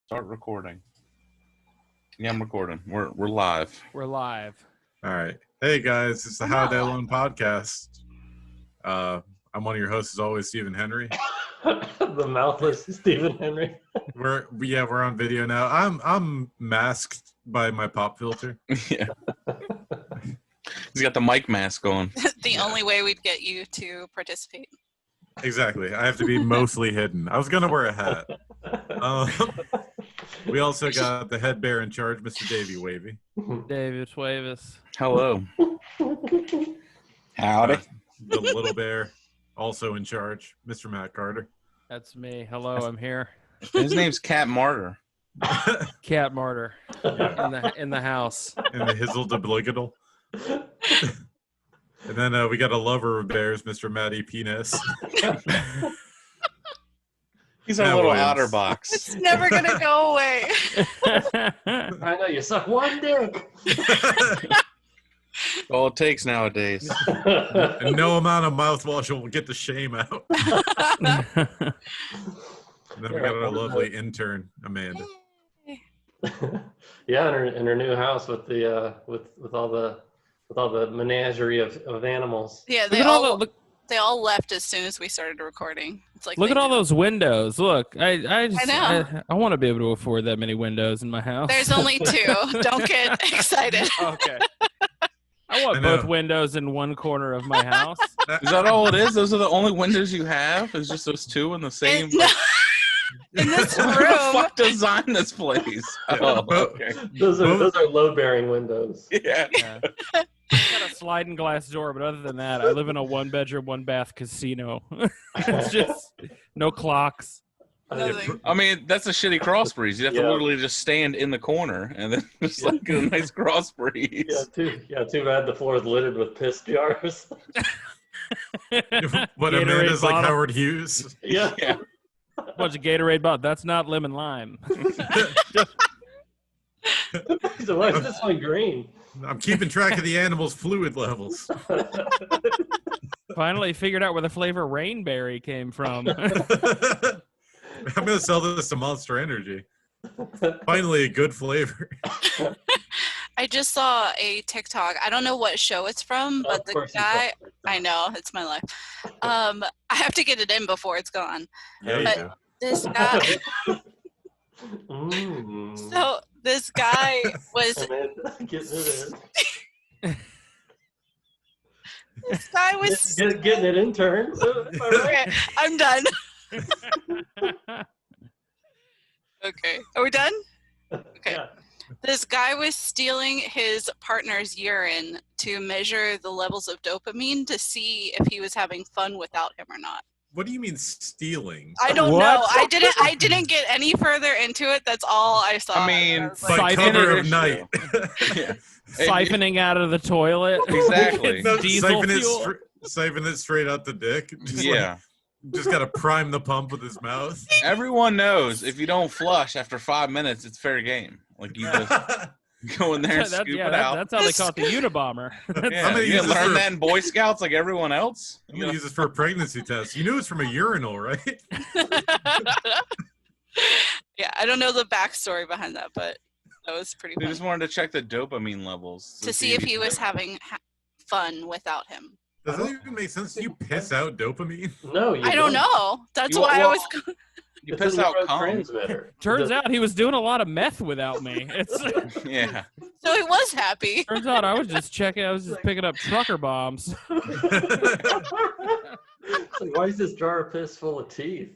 Start recording. Yeah, I'm recording. We're live. We're live. All right. Hey guys, it's the How They Alone podcast. I'm one of your hosts as always, Stephen Henry. The mouthless Stephen Henry. We're on video now. I'm masked by my pop filter. Yeah. He's got the mic mask on. The only way we'd get you to participate. Exactly. I have to be mostly hidden. I was gonna wear a hat. We also got the head bear in charge, Mr. Davey Wavy. David Swavis. Hello. Howdy. The little bear, also in charge, Mr. Matt Carter. That's me. Hello, I'm here. His name's Cat Martyr. Cat Martyr in the house. And the Hizzle de Bligadle. And then we got a lover of bears, Mr. Matty Penis. He's a Matt little Williams. outer box. It's never gonna go away. I know, you suck one dick. All it takes nowadays. And no amount of mouthwash will get the shame out. And then we got our lovely intern, Amanda. Yeah, in her new house with the with all the menagerie of animals. Yeah, they all left as soon as we started recording. It's like Look at all those windows. Look, I know. want to be able to afford that many windows in my house. There's only two. Don't get excited. Okay. I want both windows in one corner of my house. Is that all it is? Those are the only windows you have? Is just those two in the same? In this Who the room. fuck designed this place? Oh, okay. Those are load-bearing windows. Yeah. Got a sliding glass door, but other than that, I live in a one-bedroom, one-bath casino. It's just no clocks. Nothing. I mean, that's a shitty crossbreed. You have to literally just stand in the corner and then just like get a nice crossbreed. Too bad the floor is littered with piss jars. What Amanda's like Howard Hughes. Yeah. Bunch of Gatorade bottles. That's not lemon lime. So why is this one green? I'm keeping track of the animals' fluid levels. Finally figured out where the flavor rainberry came from. I'm going to sell this to Monster Energy. Finally, a good flavor. I just saw a TikTok. I don't know what show it's from, but the guy, I know, it's my life. I have to get it in before it's gone. Yeah, you But do. this guy, so this guy was, Getting it in. this guy was, Getting it intern. okay, I'm done. Okay, are we done? Okay. Yeah. This guy was stealing his partner's urine to measure the levels of dopamine to see if he was having fun without him or not. What do you mean stealing? I don't What? know. I didn't get any further into it. That's all I saw. I mean, was like, By Siphon cover it. of night. Yeah. Siphoning out of the toilet. Exactly. It's No, diesel siphon fuel. siphon it straight out the dick. Yeah. Just got to prime the pump with his mouth. Everyone knows if you don't flush after 5 minutes, it's fair game. Like you just go in there and scoop it out. That's how they call it the Unabomber. Yeah. I'm gonna You use didn't this learn for- that in Boy Scouts like everyone else? I'm going to use this for a pregnancy test. You knew it's from a urinal, right? Yeah, I don't know the backstory behind that, but that was pretty They funny. just wanted to check the dopamine levels. To see if he was having fun without him. Does that even make sense? Do you piss out dopamine? No, you I don't know. That's why I was. You piss out cum. transmitter. Turns out he was doing a lot of meth without me. Yeah. So he was happy. Turns out I was just picking up trucker bombs. Why is this jar of piss full of teeth?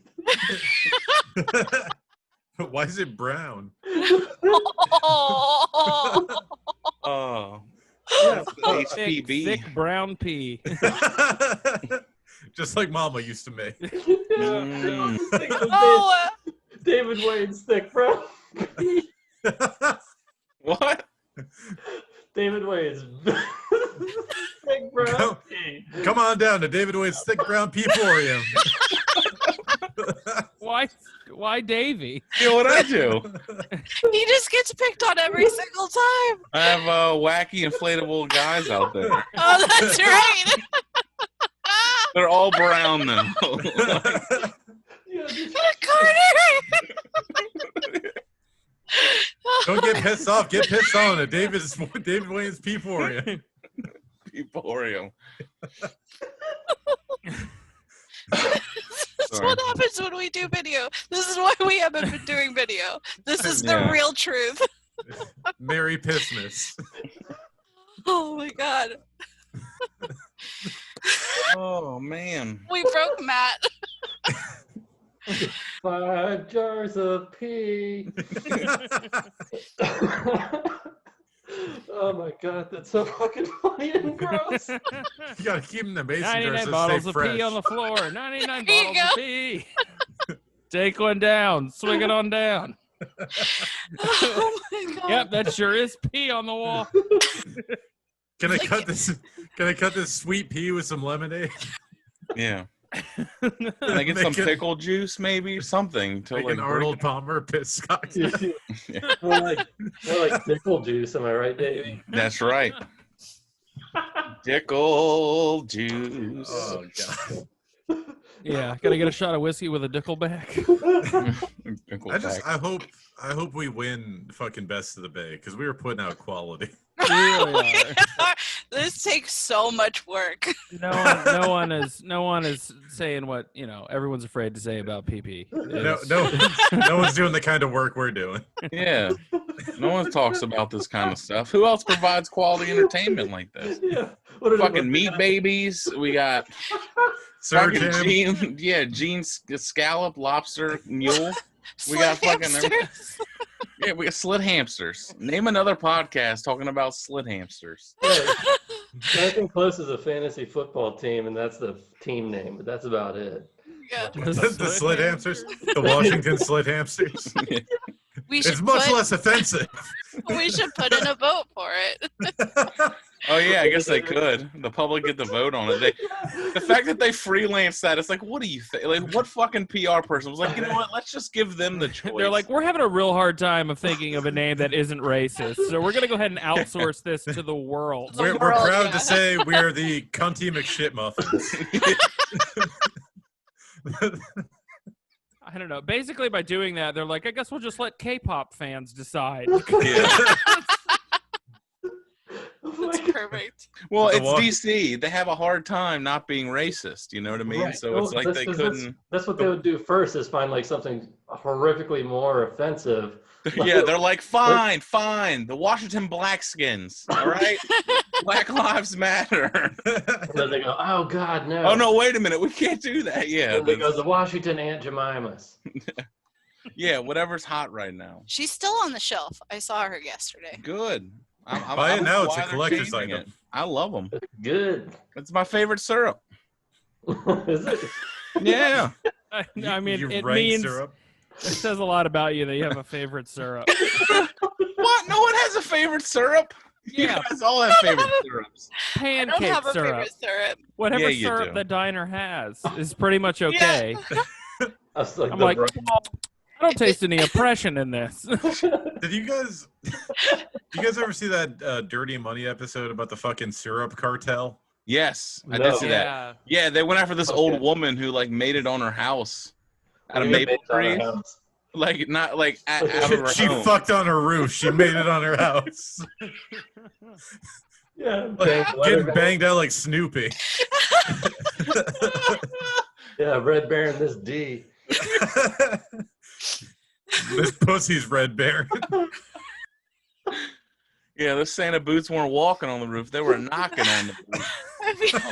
Why is it brown? Oh. Thick, HPB. thick brown pea. Just like Mama used to make. Mm. Oh, David Wade's thick brown pea. What? David Wade's thick brown pea. Come on down to David Wade's Thick Brown Peeporium. Why Davey? You know what I do? he just gets picked on every single time. I have wacky inflatable guys out there. Oh, that's right. They're all brown though. Yeah, Carter! Don't get pissed off. Get pissed on it. David Wayne's P4. P4. That's what happens when we do video. This is why we haven't been doing video. This is the real truth. Merry Pissmas. Oh my god. Oh man. We broke Matt. 5 jars of pee. Oh my god, that's so fucking funny and gross. You gotta keep them in the mason jars 99 to bottles stay of fresh. pee on the floor. 99 There you bottles of pee. Take one down. Swing it on down. Oh my god. Yep, that sure is pee on the wall. Can I cut this? Can I cut this sweet pea with some lemonade? Yeah. Can I get some pickle juice, maybe something to Like like an Arnold Palmer piss cocktail. More like pickle juice, am I right, Davey? That's right. Pickle juice. Oh god. Yeah, gotta get a shot of whiskey with a Dickleback. Pickle I just pack. I hope we win fucking best of the Bay because we were putting out quality. Really are. This takes so much work. No one is saying what everyone's afraid to say about PP. No one's doing the kind of work we're doing. Yeah. No one talks about this kind of stuff. Who else provides quality entertainment like this? Yeah. Fucking Meat Babies. We got Sir fucking Jim. Gene Scallop, Lobster, Mule. We Slit got fucking hamsters. Yeah, we got slit hamsters. Name another podcast talking about slit hamsters. I think close is a fantasy football team, and that's the team name, but that's about it. Yeah. The slit hamsters. The Washington slit hamsters. We It's should much less offensive. We should put in a vote for it. Oh yeah, I guess they could. The public get the vote on it. The fact that they freelance that, it's like, what do you think? Like, what fucking PR person was like, you know what? Let's just give them the choice. They're like, we're having a real hard time of thinking of a name that isn't racist, so we're gonna go ahead and outsource this to the world. We're proud to say we're the cunty McShitmuffins. I don't know. Basically, by doing that, they're like, I guess we'll just let K-pop fans decide. Yeah. That's perfect. Well, The it's wa- DC. They have a hard time not being racist. You know what I mean? Right. So Well, it's like they couldn't. That's what they would do first, is find like something horrifically more offensive. Yeah, they're like, fine. The Washington Blackskins. All right, Black Lives Matter. And then they go, oh God, no. Oh no, wait a minute, we can't do that. Yeah, And they go, the Washington Aunt Jemimas. yeah, whatever's hot right now. She's still on the shelf. I saw her yesterday. Good. Buy it now, it's a why they're collector's changing item. it. I love them. Good. It's my favorite syrup. Is it? Yeah. I mean, You it rank means syrup. it says a lot about you that you have a favorite syrup. What? No one has a favorite syrup? Yeah. You guys all have favorite syrups. I Pancake don't have a syrup. favorite syrup. Whatever Yeah, you syrup do. the diner has is pretty much okay. That's like I'm the like, bro- I don't taste any oppression in this. Did you guys ever see that Dirty Money episode about the fucking syrup cartel? Yes, I No. did see that. Yeah, they went after this Okay. old woman who like made it on her house out of Yeah, maple based on our trees. house. Like not like out of her She home. fucked on her roof. She made it on her house. Yeah. Getting banged out like Snoopy. Yeah, Red Baron, this D. This pussy's Red Baron. Yeah, those Santa boots weren't walking on the roof; they were knocking on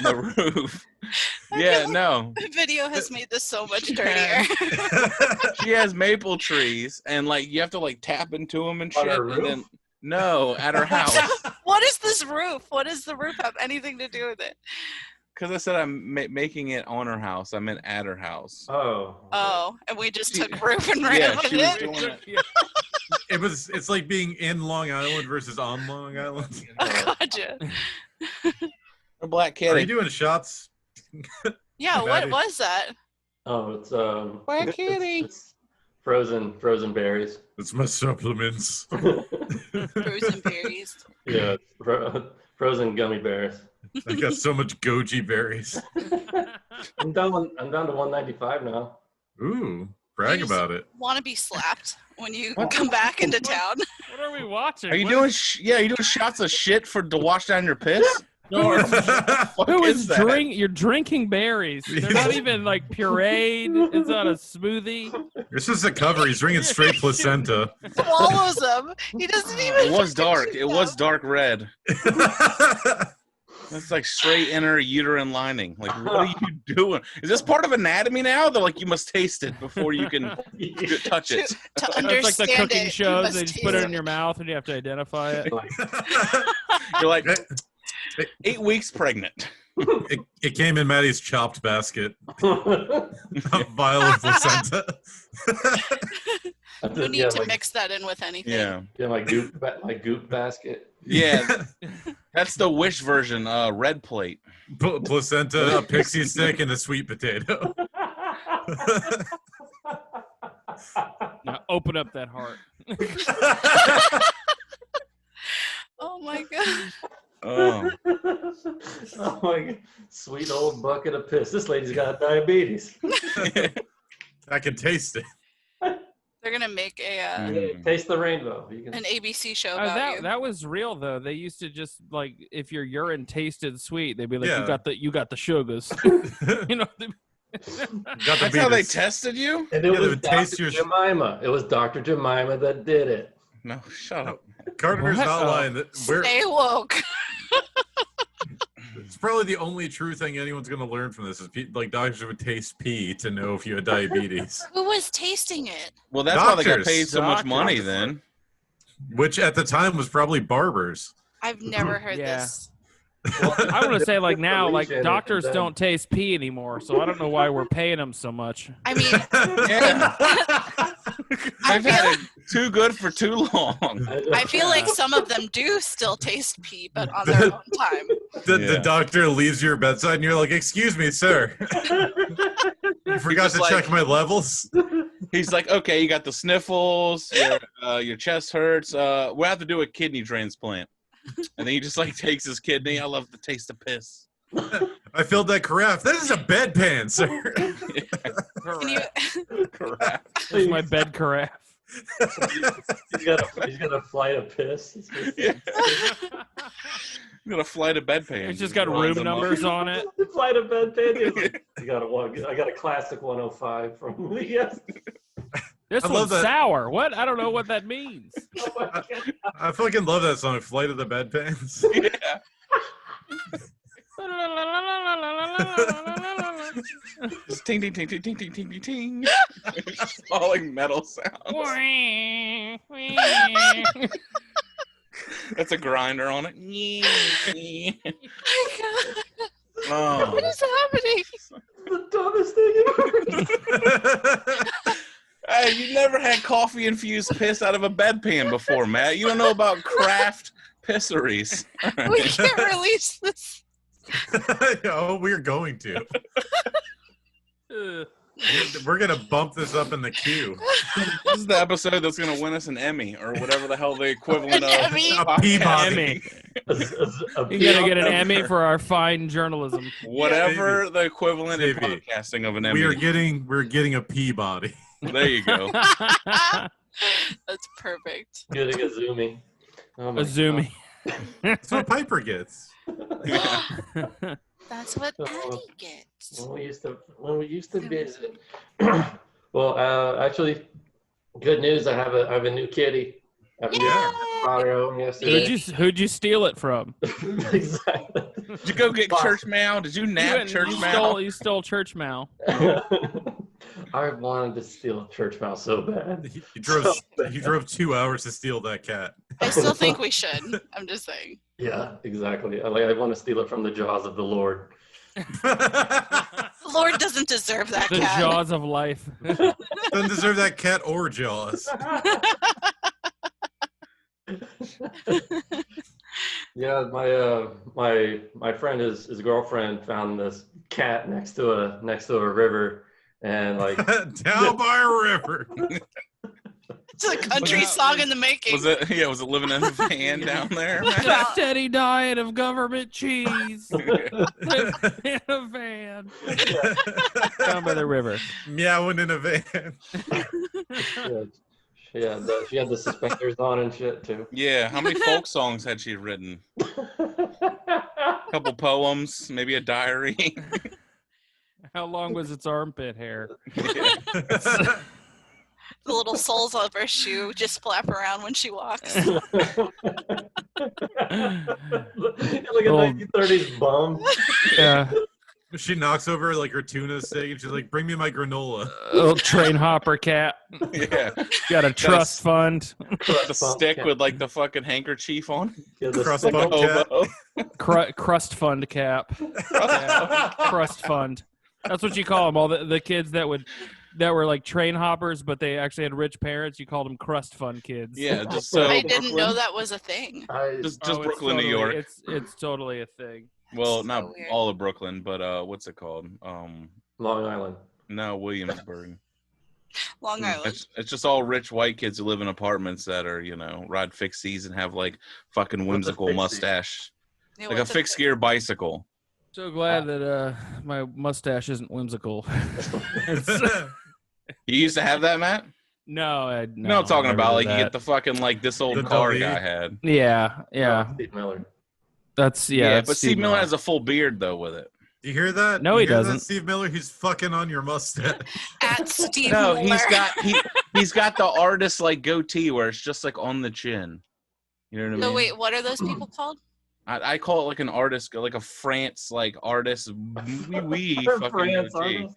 the roof. Yeah, no. The video has made this so much dirtier. She has maple trees, and like you have to like tap into them and On shit. her And then no, at her house. What is this roof? What does the roof have anything to do with it? Because I said I'm making it on her house. I meant at her house. Oh. Oh, and we just She- took roof and ran Yeah, with she was it. doing it. It's like being in Long Island versus on Long Island. Oh, gotcha. A black Are you kitty. doing shots? Yeah, what Maddie. was that? Oh, it's Black kitty. it's frozen berries. It's my supplements. Frozen berries. Yeah, frozen gummy bears. I got so much goji berries. I'm down to 195 now. Ooh. Brag You about it. Want to be slapped when you What? come back into town? What are we watching? Are you What doing? is- Yeah, you doing shots of shit to wash down your piss? No, Fuck who is that? You're drinking berries. They're not even like pureed. It's not a smoothie. It's just a cover. He's drinking straight placenta. Swallows them. He doesn't even. It was dark. chew It them. was dark red. That's like straight inner uterine lining. Like, what are you doing? Is this part of anatomy now? They're like, you must taste it before you can touch it. To understand It's like the cooking it, you shows. must They just taste put it in your mouth and you have to identify it. You're like 8 weeks pregnant. It came in Maddie's chopped basket. A vial of placenta. No need to mix that in with anything. Yeah. Yeah, my goop basket. Yeah. That's the Wish version, red plate. Placenta, a pixie stick, and a sweet potato. Now open up that heart. Oh my god. Oh. Oh my god. Sweet old bucket of piss. This lady's got diabetes. I can taste it. They're gonna make a Taste the rainbow. You can... an ABC show about you. That was real though. They used to just like if your urine tasted sweet, they'd be like, Yeah. you got the sugars. You know. Got the That's how they beaters. tested you? And it Yeah, they was would taste Dr. your- Jemima. It was Dr. Jemima that did it. No, shut up. Carter's What? not lying. Stay woke. It's probably the only true thing anyone's going to learn from this is like doctors would taste pee to know if you had diabetes, Who was tasting it? Well, that's why they got Doctors. paid so much money Doctors. then. which at the time was probably barbers. I've never heard Yeah. this. I want to say like now, like Alicia, doctors then- don't taste pee anymore, so I don't know why we're paying them so much. I mean, Yeah. I've had it too good for too long. I feel like some of them do still taste pee, but on their own time. The Yeah. doctor leaves your bedside and you're like, "Excuse me, sir. You forgot just to like- check my levels." He's like, okay, you got the sniffles, your chest hurts. We'll have to do a kidney transplant. And then he just like takes his kidney. I love the taste of piss. I filled that carafe. That is a bedpan, sir. Can you, Correct. Here's my bed carafe. He's got a flight of piss. It's just- Yeah. I'm gonna fly to bedpan. It's just got room numbers on it. The flight of bedpan. I got a classic 105 from yes. This I love one's that. sour. What? I don't know what that means. Oh my God. I fucking love that song, "Flight of the Bedpans." Yeah. Just ting ting ting ting ting ting ting ting ting. Just all like metal sounds. That's a grinder on it. Oh. what is happening? The dumbest thing ever. Hey, you never had coffee infused piss out of a bedpan before, Matt. You don't know about craft pisseries. We can't release this. Oh, we're going to. We're gonna bump this up in the queue. This is the episode that's going to win us an Emmy or whatever the hell the equivalent An of Emmy? A Peabody. Emmy. A You gotta get an Emmy for our fine journalism. Whatever the equivalent in Maybe. podcasting of an Emmy. We're getting a Peabody. There you go. That's perfect. Getting a zoomie. Oh my A zoomie. That's what Piper gets. That's what Oh. Patty gets. God. When we used to visit. Well, actually, good news. I have a new kitty. I have a new Yay! brought her home yesterday. Who'd you steal it from? Exactly. Did you go get church mail? Did you nap church mail? You stole church mail. I wanted to steal a church mouse so bad. He drove 2 hours to steal that cat. I still think we should. I'm just saying. Yeah, exactly. I want to steal it from the jaws of the Lord. The Lord doesn't deserve that The cat. jaws of life. Doesn't deserve that cat or Jaws. Yeah, my friend, his girlfriend found this cat next to a river, and like Down by a river. It's a country song in the making. Was it living in a van down there? A steady diet of government cheese. Living in a van. Down by the river. Meowing in a van. She had the suspenders on and shit too. Yeah, how many folk songs had she written? A couple poems, maybe a diary. How long was its armpit hair? The little soles of her shoe just flap around when she walks. Look at 1930s bum. Yeah. She knocks over like her tuna steak and she's like, "Bring me my granola." Little train hopper cat. Yeah. Got a trust fund. The stick with like the fucking handkerchief on. Yeah, the Crust stick- bun cat. Crust fund cap. Yeah. Crust fund. That's what you call them. All the kids that were like train hoppers, but they actually had rich parents. You called them crust fund kids. Yeah, just so I didn't Brooklyn. know that was a thing. Just Oh, it's Brooklyn, New totally- York. It's totally a thing. Well, So not weird. all of Brooklyn, but what's it called? Long Island. No, Williamsburg. Long Island. It's just all rich white kids who live in apartments that are, ride fixies and have like fucking whimsical fixie? mustache, Yeah, like a what's fixed gear bicycle. So glad that my mustache isn't whimsical. It's- You used to have that, Matt? no, You know what I'm talking never about? did Like you that. get the fucking like this old The car W. guy had. Yeah. Steve Miller. That's Yeah, that's but Steve Miller has a full beard though with it. You hear that? No, You he hear that, doesn't. Steve Miller, he's fucking on your mustache. At Steve No, Miller. he's got the artist like goatee where it's just like on the chin. You know what I mean? So wait, what are those people called? I call it like an artist, like a France like artist. Wee fucking France goatee. artist.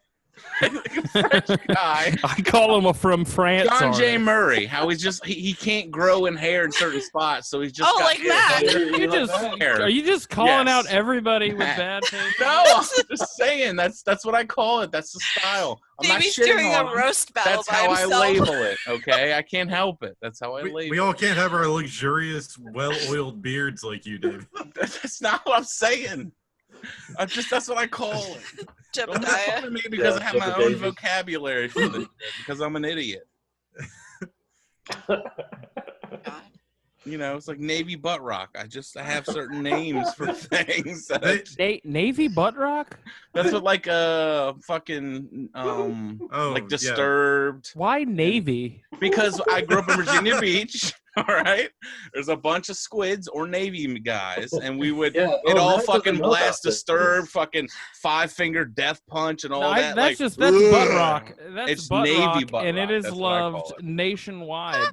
Like a French guy. I call him a from France. John J. artist. Murray. How he's just he can't grow in hair in certain spots, so he's just got Like Matt. You just hair. are you just calling Yes. out everybody with bad taste? No, I'm just saying that's what I call it. That's the style. I'm not Davey's shitting doing on a him. roast battle That's by how I himself. label it. Okay, I can't help it. That's how I label. We all can't have our luxurious, well-oiled beards like you, Dave. That's not what I'm saying. That's what I call it. Don't make fun Jebediah. of me because I have my Jebediah. own vocabulary for this shit, because I'm an idiot. It's like Navy butt rock. I have certain names for things. Navy butt rock? That's what like fucking like yeah. Disturbed. Why Navy? Because I grew up in Virginia Beach. All right, there's a bunch of squids or Navy guys, and we would Yeah. it Oh, all Matt fucking doesn't know blast about this. Disturbed, fucking 5-finger death punch and all No, that. that's like, butt ugh. rock. That's It's butt Navy rock, butt and rock. it is That's what I call loved it. nationwide.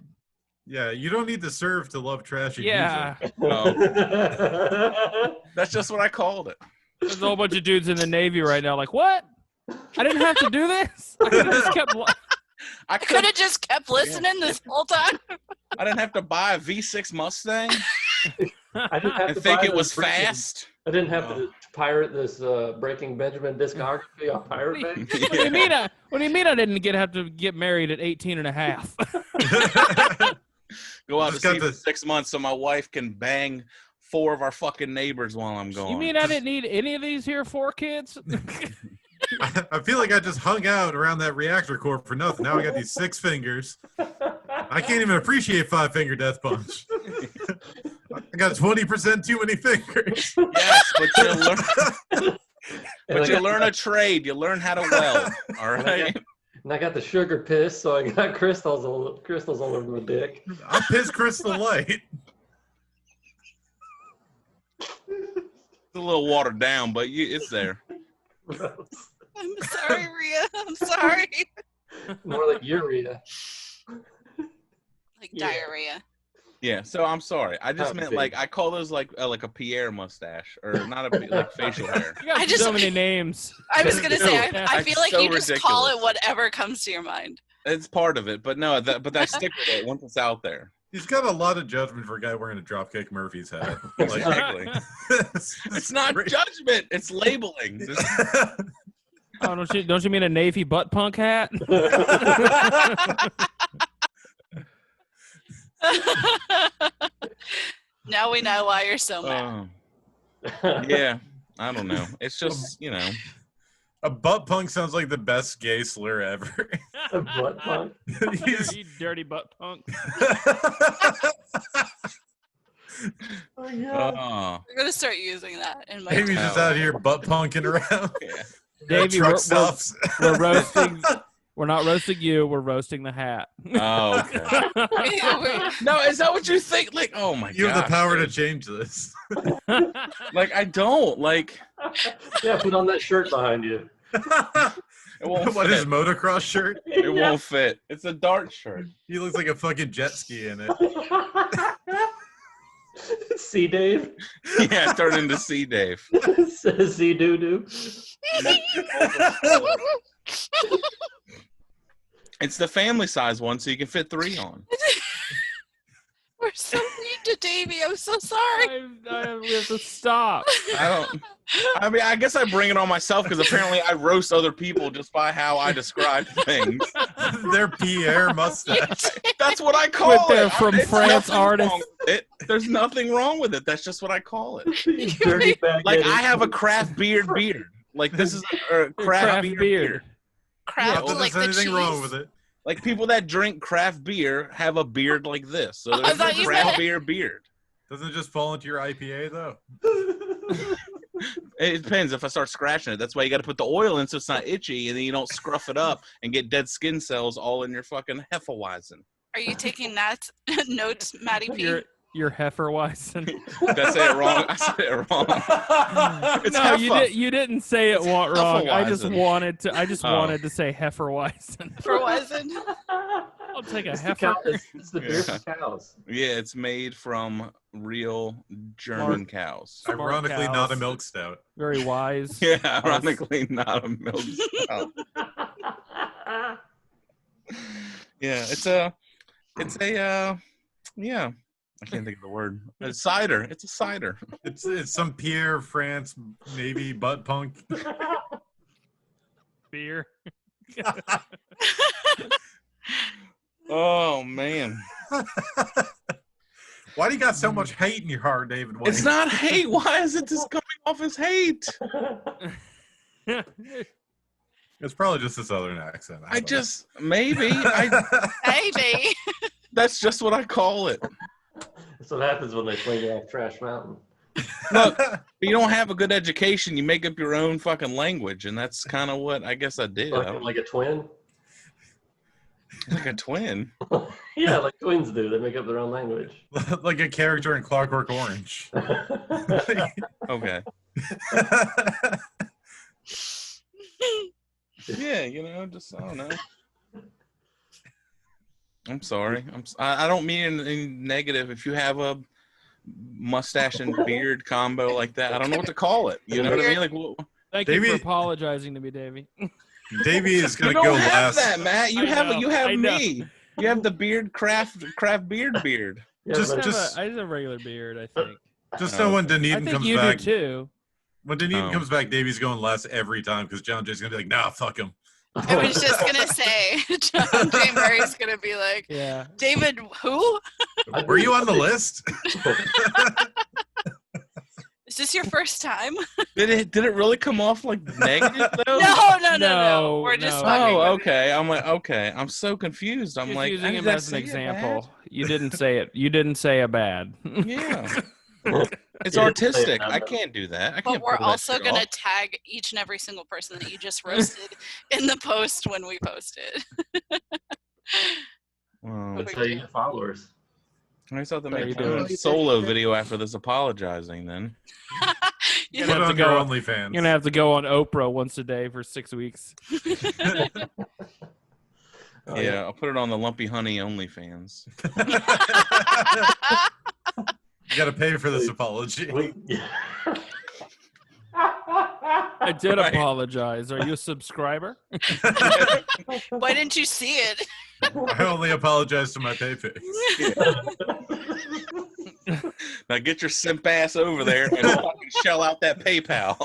Yeah, you don't need to serve to love trashy Yeah, music. That's just what I called it. there's a whole bunch of dudes in the Navy right now. Like, what? I didn't have to do this. I could have just kept. I I could have just kept listening this whole time. I didn't have to buy a V6 Mustang I didn't have and to think buy it was this Breaking- fast. I didn't have to pirate this Breaking Benjamin discography on Pirate Bay. What do you mean? What do you mean? I didn't have to get married at 18 and a half? Go out to Just got sea for the- 6 months so my wife can bang 4 of our fucking neighbors while I'm gone. You mean I didn't need any of these here 4 kids? I feel like I just hung out around that reactor core for nothing. Now I got these 6 fingers. I can't even appreciate 5-finger death punch. I got 20% too many fingers. Yes, but you And learn a trade. You learn how to weld. All right. And I got the sugar piss, so I got crystals all over my dick. I piss Crystal Light. It's a little watered down, but it's there. I'm sorry, Rhea. I'm sorry. More like urea. Like Yeah. diarrhea. Yeah, so I'm sorry. I just Oh, meant big. like I call those like a Pierre mustache or not a like facial hair. You got I just- so many names. I was gonna say, I That's feel like so you just call it ridiculous. whatever comes to your mind. It's part of it, but no, but I stick with it once it's out there. He's got a lot of judgment for a guy wearing a Dropkick Murphys hat. Like, Exactly. It's not judgment. It's labeling. Oh, don't you mean a Navy butt punk hat? Now we know why you're so mad. Yeah, I don't know. It's just A butt punk sounds like the best gay slur ever. A butt punk? You dirty butt punk. Oh, yeah. Oh, I'm gonna start using that in my. Davey's just out here butt punking around. yeah. Davey, Truck we're stops. roasting. We're not roasting you. We're roasting the hat. Oh, okay. Wait. No, is that what you think? Like, oh my god. You have the power to change this. Like, I don't. Like, Yeah, put on that shirt behind you. it won't What fit. his motocross shirt? It won't fit. It's a dart shirt. He looks like a fucking jet ski in it. See, Dave? Yeah, turn into C Dave. See, doo-doo. It's the family size one, so you can fit 3 on. We're so mean to Davey. I'm so sorry. We have to stop. I mean, I guess I bring it on myself because apparently I roast other people just by how I describe things. Their Pierre mustache. That's what I call With their it. from There's France nothing artist. wrong with it. There's nothing wrong with it. That's just what I call it. You dirty bag. Like I have a craft beard. Like this is a craft beard. Crap, Not that like there's the anything cheese. wrong with it. Like people that drink craft beer have a beard like this. So I there's thought a you craft said- beer beard. Doesn't it just fall into your IPA though? It depends if I start scratching it. That's why you got to put the oil in so it's not itchy, and then you don't scruff it up and get dead skin cells all in your fucking Hefeweizen. Are you taking notes, Maddie P? Your Hefeweizen. Did I say it wrong? I said it wrong. It's No, Heffa. you didn't say it wrong. I just Hefeweizen. wanted to say Hefeweizen. For wasn't? I'll take a It's heifer. it's the beer for cows. Yeah, it's made from real German cows. Smart Ironically, cows. not a milk stout. Very wise. Yeah, ironically, not a milk stout. Yeah, yeah. I can't think of the word. It's cider. It's a cider. It's some Pierre France maybe butt punk. Beer. Oh man, Why do you got so much hate in your heart, David? Wayne? it's not hate. Why is it just coming off as hate? It's probably just a southern accent. I don't just maybe. know. Maybe. That's just what I call it. That's what happens when they fling you off Trash Mountain. Look, if you don't have a good education, you make up your own fucking language, and that's kind of what I guess I did. Like a twin? Like a twin. Yeah, like twins do. They make up their own language. Like a character in Clockwork Orange. Okay. Yeah, just I don't know. I'm sorry. I don't mean any negative. If you have a mustache and beard combo like that, I don't know what to call it. You know what I mean? Like, well, Thank you Davey- for apologizing to me, Davey. Davey is you gonna don't go have last. that, Matt. You I have know, you have I know. me. You have the beard craft beard. Yeah, Just- but- I just have a regular beard, I think. Just so when I Dunedin think comes you back, do too. when Dunedin Oh. comes back, Davey's going last every time because John Jay's gonna be like, "Nah, fuck him." I was just gonna say, John J. Murray's gonna be like, Yeah. David, who? Were you on the list? Is this your first time? Did it really come off like negative though? No. We're just No. fucking Oh, with okay. I'm like, okay. I'm so confused. I'm Just like, using did him I as an say it example. You didn't say it. You didn't say a bad. bad? Yeah. It's Yeah, artistic. say it, I can't do that. I But can't. we're pull that also shit gonna off. tag each and every single person that you just roasted in the post when we post it. Well, That's how you get followers. I thought they How you made doing? a solo video after this apologizing. Then You Put have it to on your go- OnlyFans. You're gonna have to go on Oprah once a day for 6 weeks. Oh, yeah, I'll put it on the Lumpy Honey OnlyFans. You got to pay for this apology. I did Right. apologize. Are you a subscriber? Why didn't you see it? I only apologize to my PayPal. Now get your simp ass over there and fucking shell out that PayPal.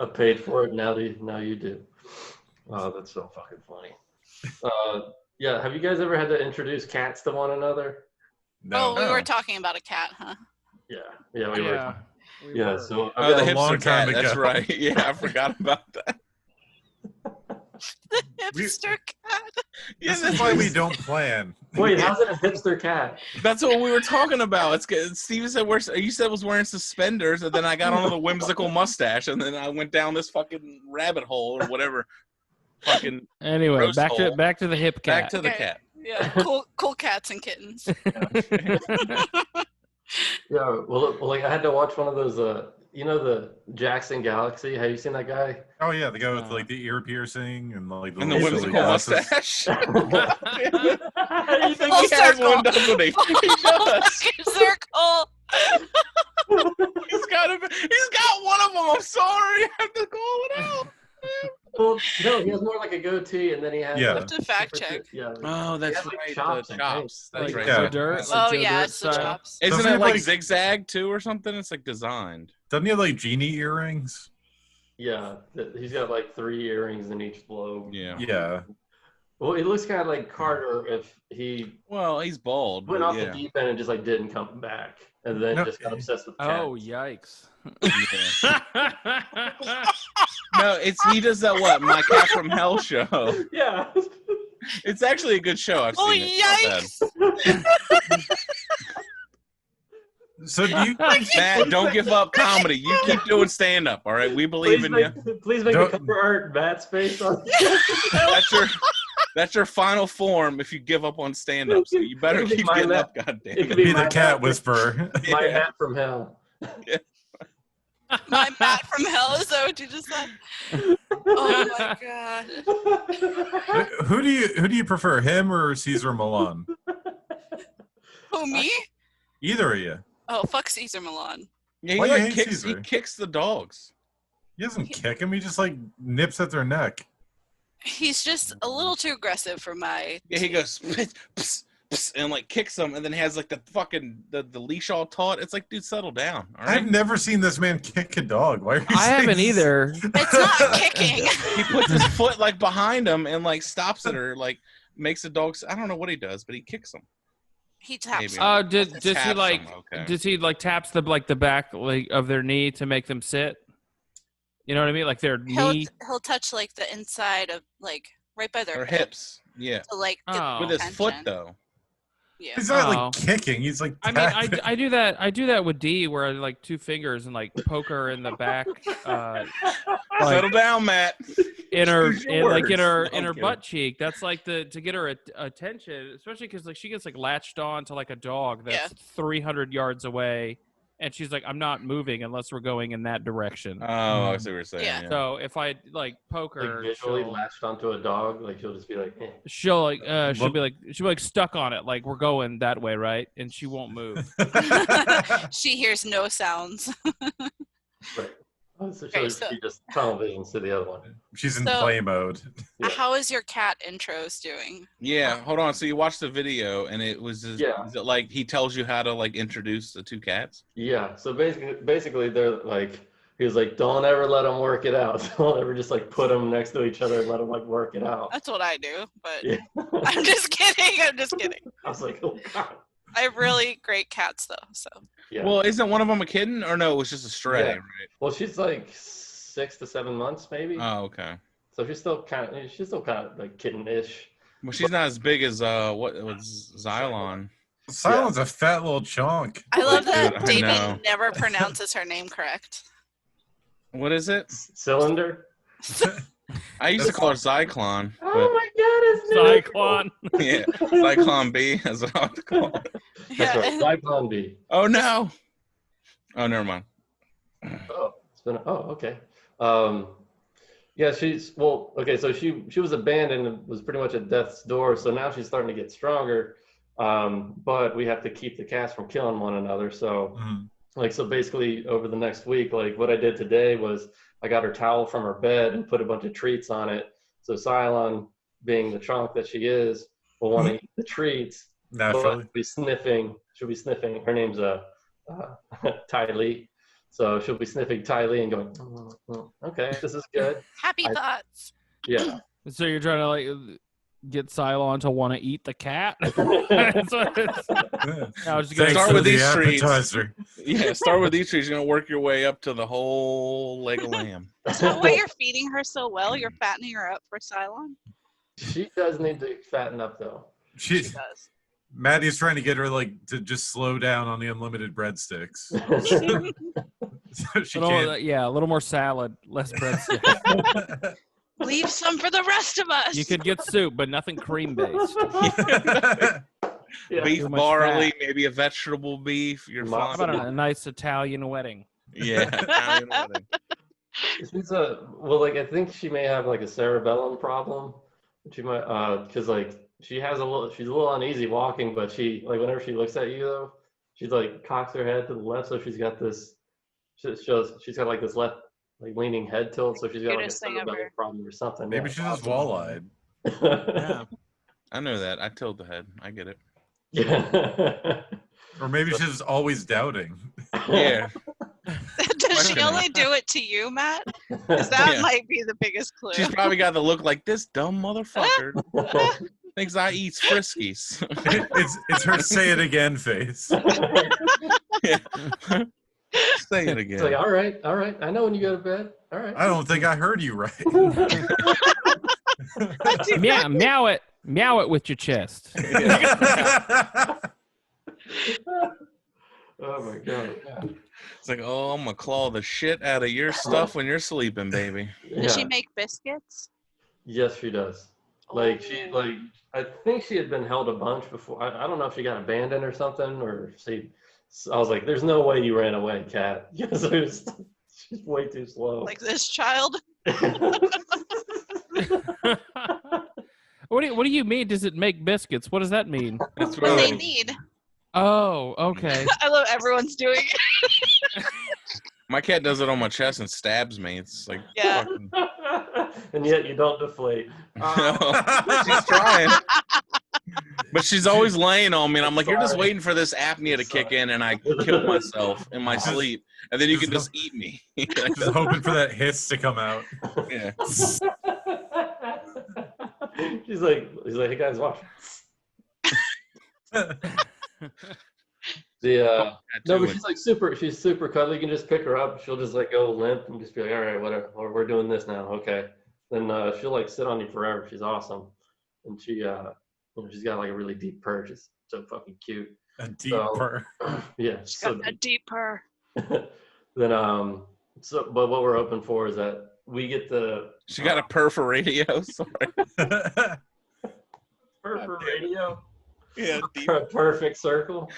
I paid for it. Now you do. Oh, that's so fucking funny. Yeah, have you guys ever had to introduce cats to one another? No. Oh, we were talking about a cat, huh? Yeah, we were. Yeah. Yeah, so Oh, the a long hipster time cat. That's ago. right. Yeah, I forgot about that. The hipster cat. Yeah, This is why we don't plan. wait, how's it a hipster cat? That's what we were talking about. It's good. Steven said you said was wearing suspenders, and then I got onto the whimsical mustache, and then I went down this fucking rabbit hole or whatever. Fucking Anyway, roast back hole. to the hip cat. Back to the Okay. cat. Yeah, cool cats and kittens. Yeah, well, like I had to watch one of those. You know the Jackson Galaxy. Have you seen that guy? Oh yeah, the guy with like the ear piercing and like And the little whimsical silly glasses. mustache. You think Full He has circle. one, doesn't he? He does. Circle. He's got one of them. I'm sorry. I have to call it out. Well, no, he has more like a goatee, and then he has. Yeah. Have to fact check. Yeah. Oh, He that's has, like, right. chops, The I chops. That's Like right. Yeah. Joe Dirt. Oh Joe yeah, Dirt it's the style. chops. Isn't Doesn't it it, like like- zigzag too or something? It's like designed. Doesn't he have like genie earrings? Yeah, he's got like 3 earrings in each lobe. Yeah. Yeah. Well, it looks kind of like Carter if he Well, he's bald. went but off yeah. the deep end and just like didn't come back, and then No. just got obsessed with cats. Oh yikes! Yeah. No, he does that what? My Cat from Hell show. Yeah. It's actually a good show. I've Oh seen it. It's not bad. yikes! So do you? Matt, don't give up comedy. You keep doing stand up, all right? We believe in you. Please make Don't- the cover art Matt's face on. That's your final form if you give up on stand up. So you better It could be keep my getting Matt. up, goddamn It could it. Be be the my cat Matt, whisperer. my Yeah. hat from hell. My Matt from hell, is that what you just said? Oh my god. Who do you prefer, him or Caesar Milan? Who, me? Either of you. Oh, fuck Caesar Milan. Yeah, he Why you like hate kicks. He Caesar? kicks the dogs. He doesn't kick him. He just like nips at their neck. He's just a little too aggressive for my. Yeah, he goes pss, pss, pss, and like kicks them, and then he has like the fucking the leash all taut. It's like, dude, settle down. All right. I've never seen this man kick a dog. Why are you I saying haven't this? either. It's not kicking. He puts his foot like behind him and like stops it or like makes the dogs. I don't know what he does, but he kicks them. He taps. Maybe. Oh, does he Taps like? them, okay. Does he like taps the back like of their knee to make them sit? You know what I mean? Like their knee. He'll touch like the inside of like right by their Or hips. Yeah. to like get Oh. With his foot attention. though. Yeah. He's not Oh. like kicking. He's like. I mean, tapping. I do that. I do that with Dee, where I like 2 fingers and like poke her in the back, Settle down, Matt. in her, Use your in her, words. No, in her I'm butt cheek. That's like to get her attention, especially because like she gets like latched on to like a dog that's Yeah. 300 yards away, and she's like, I'm not moving unless we're going in that direction. Oh, I see what you're saying. Yeah. Yeah. So if I like poke her, Like visually she'll, latched onto a dog, like she'll just be like, eh. she'll like she'll Look- be like stuck on it, like we're going that way, right? And she won't move. She hears no sounds. Right. Oh, so Okay, she'll so- be just tunnel visions to the other one. She's in So- play mode. Yeah. How is your cat intros doing? Yeah, hold on. So you watched the video, and it was just, Yeah. is it like he tells you how to like introduce the 2 cats? Yeah. So basically, they're like, he was like, don't ever let them work it out. Don't ever just like put them next to each other and let them like work it out. That's what I do, but Yeah. I'm just kidding. I'm just kidding. I was like, oh god. I have really great cats though, so Yeah. Well, isn't one of them a kitten, or no? It was just a stray, Yeah. right? Well, she's like 6 to 7 months maybe. Oh, okay. So she's still kind of like kitten-ish. Well, she's not as big as what was Xylon. Silent's a fat little chunk. I love Dude, that I David know. never pronounces her name correct. What is it? Cylinder. I used to call her Zyklon. But Oh my god, it's Cyclone. yeah, Zyklon B, as I like to call it. That's Yeah, right. Zyklon B. Oh no. Oh, never mind. Oh, it's been. Oh, okay. Yeah, okay. So she was abandoned and was pretty much at death's door. So now she's starting to get stronger. But we have to keep the cats from killing one another. So so basically over the next week, like what I did today was I got her towel from her bed and put a bunch of treats on it. So Cylon, being the chonk that she is, will want to eat the treats. Naturally. But she'll be sniffing. Her name's Ty Lee. So she'll be sniffing Ty Lee and going, okay, this is good. happy I- thoughts. Yeah. So you're trying to like get Cylon to want to eat the cat. That's what it's- I was just gonna Thanks Start for with the these treats. appetizer. Yeah, start with these treats. You're gonna work your way up to the whole leg of lamb. So what, you're feeding her so well, you're fattening her up for Cylon? She does need to fatten up though. She does. Maddie's trying to get her to just slow down on the unlimited breadsticks. So she can't. Yeah, a little more salad, less breadsticks. Leave some for the rest of us. You could get soup, but nothing cream based. Yeah. Beef Too much barley, fat. maybe a vegetable beef. You're How fine. How about a nice Italian wedding? Yeah. Italian wedding. She's I think she may have like a cerebellum problem. She might because she's a little uneasy walking, but she whenever she looks at you though, she's cocks her head to the left, so she's got this she's got this left leaning head tilt, so she's got a Cutest thing cerebellum ever. problem or something. Maybe Yeah, she's just wall-eyed. Yeah. I know that. I tilt the head. I get it. Yeah. Or maybe she's just always doubting. Yeah. Does she Questioning. only do it to you, Matt? Because that Yeah. might be the biggest clue. She's probably got the look like this dumb motherfucker thinks I eat Friskies. It's her say it again face. Say it It's again. all right. I know when you go to bed. All right. I don't think I heard you right. Meow it with your chest. Oh my god. It's like, oh, I'm gonna claw the shit out of your stuff when you're sleeping, baby. Does she Yeah. make biscuits? Yes, she does. I think she had been held a bunch before. I don't know if she got abandoned or something, or I was like, "There's no way you ran away, Cat." Because she's way too slow. Like this child? What do you mean? Does it make biscuits? What does that mean? That's What they right. need. Oh, okay. I love everyone's doing it. My cat does it on my chest and stabs me. It's like, Yeah. fucking... And yet you don't deflate. She's trying. But she's always laying on me, and I'm like, you're just Sorry. waiting for this apnea to kick in, and I kill myself in my sleep, and then you can just eat me. Just hoping for that hiss to come out. Yeah. He's like, "Hey guys, watch." No, but she's super cuddly. You can just pick her up. She'll just go limp and just be like, all right, whatever. We're doing this now. Okay. Then she'll sit on you forever. She's awesome. And she's got a really deep purr. She's so fucking cute. A deep purr. Yeah. She's got a deep purr. Then but what we're hoping for is that we get the She got a purr for radio. Sorry. purr for radio. Yeah. Deep. A perfect circle.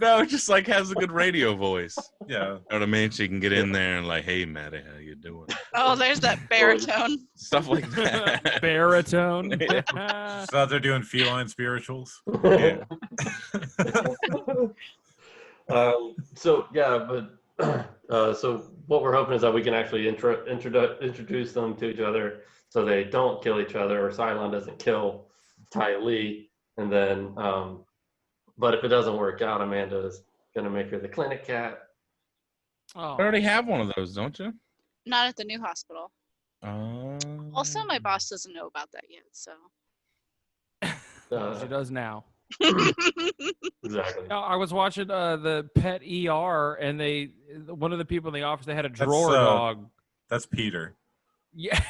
No, it just has a good radio voice. Yeah. You know what I mean? She can get in there and hey, Maddie, how you doing? Oh, there's that baritone. Stuff like that. Baritone. She's out there doing feline spirituals. Yeah. So what we're hoping is that we can actually introduce them to each other so they don't kill each other, or Cylon doesn't kill Ty Lee. And then, but if it doesn't work out, Amanda's gonna make her the clinic cat. Oh. You already have one of those, don't you? Not at the new hospital. Oh. Also, my boss doesn't know about that yet, so. She does now. Exactly. I was watching the Pet ER, and one of the people in the office, they had a drawer That's, dog. That's Peter. Yeah.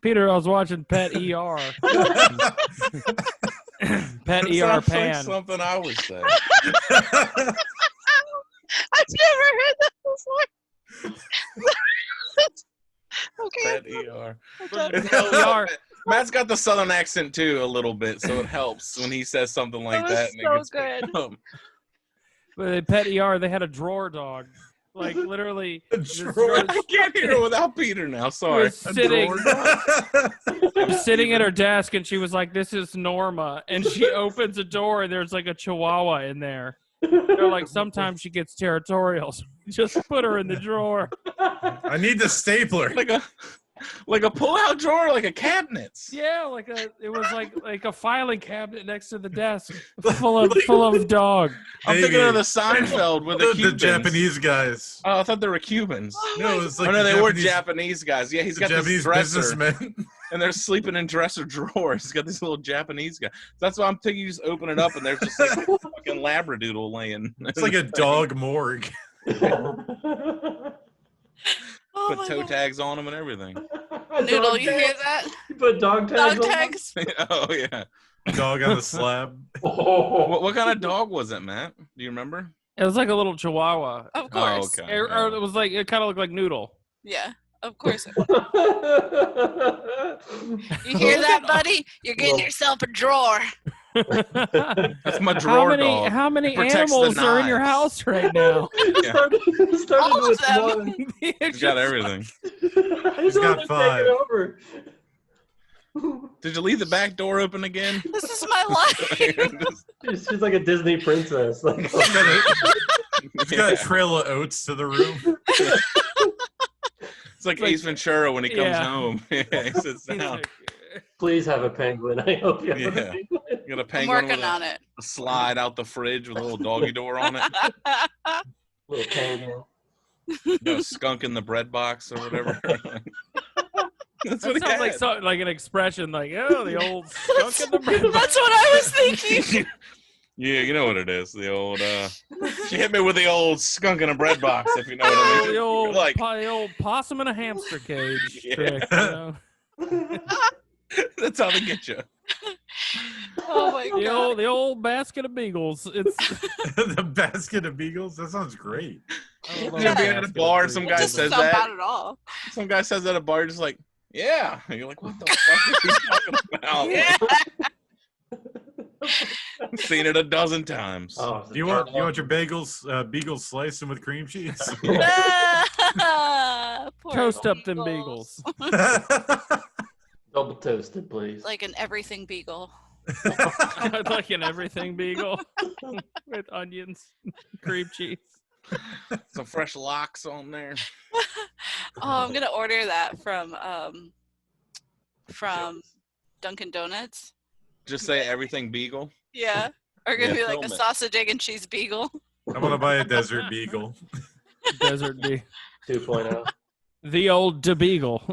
Peter, I was watching Pet ER. Pet ER Sounds Pan. like something I would say. I've never heard that before. Okay. Pet ER. Done. It Pet helps. ER. Matt's got the southern accent too a little bit, so it helps when he says something like That that. was so good. But at Pet ER, they had a drawer dog. Literally. this drawer. girl I can't hear it without Peter now. Sorry. was sitting at her desk, and she was like, "This is Norma," and she opens a door, and there's a chihuahua in there. They're like, sometimes she gets territorial, so just put her in the drawer. I need the stapler. Like a pull-out drawer, like a cabinets. Yeah, it was like a filing cabinet next to the desk, full of dog. I'm thinking of the Seinfeld with the the Cubans. Japanese guys. Oh, I thought they were Cubans. No, it was Oh no, they were Japanese guys. Yeah, he's the got Japanese this dresser, businessmen. and they're sleeping in dresser drawers. He's got these little Japanese guys. That's why I'm thinking you just open it up and there's just like a fucking labradoodle laying. It's like a dog morgue. Oh Put toe tags on them and everything. Noodle, you hear that? You put dog tags. Dog tags. Oh yeah. Dog on the slab. What kind of dog was it, Matt? Do you remember? It was like a little Chihuahua. Of course. okay. Or it was like it kind of looked like Noodle. Yeah. Of course. You hear that, buddy? You're getting yourself a drawer. That's my drawer dog. How many It protects the animals are in your knives. house right now? Yeah. started All of with them. one. He's got everything. He's got 5. Over. Did you leave the back door open again? This is my life. She's like a Disney princess. Like, He's got a trail of oats to the room. It's like Ace Ventura when he comes Yeah. home. He sits down. please have a penguin. I hope you have Yeah. a penguin. You got a I'm penguin working with on it. a slide out the fridge with a little doggy door on it. Little penguin. You got a skunk in the bread box or whatever. That's That what he sounds like had. like an expression, like the old skunk in the bread. That's what I was thinking. Yeah, you know what it is. The old she hit me with the old skunk in a bread box, if you know what I mean. The old, Like- the old possum in a hamster cage Yeah. trick. You know? That's how they get you. Oh my god. The old basket of beagles. It's The basket of beagles? That sounds great. You're being at a bar and some It guy doesn't says sound that. bad at all. Some guy says at a bar, just like, yeah. And you're like, what the fuck are you talking about? Yeah. I've seen it a dozen times. Oh, Do you want your beagles sliced them with cream cheese? Poor toast up them beagles. double toasted, please? Like an everything beagle. I'd like an everything beagle with onions, cream cheese. Some fresh locks on there. Oh, I'm gonna order that from Dunkin' Donuts. Just say everything beagle. Yeah. Or gonna Yeah, be like film a it. sausage, egg, and cheese beagle. I want to buy a desert beagle. Desert bee. 2.0. The old de beagle.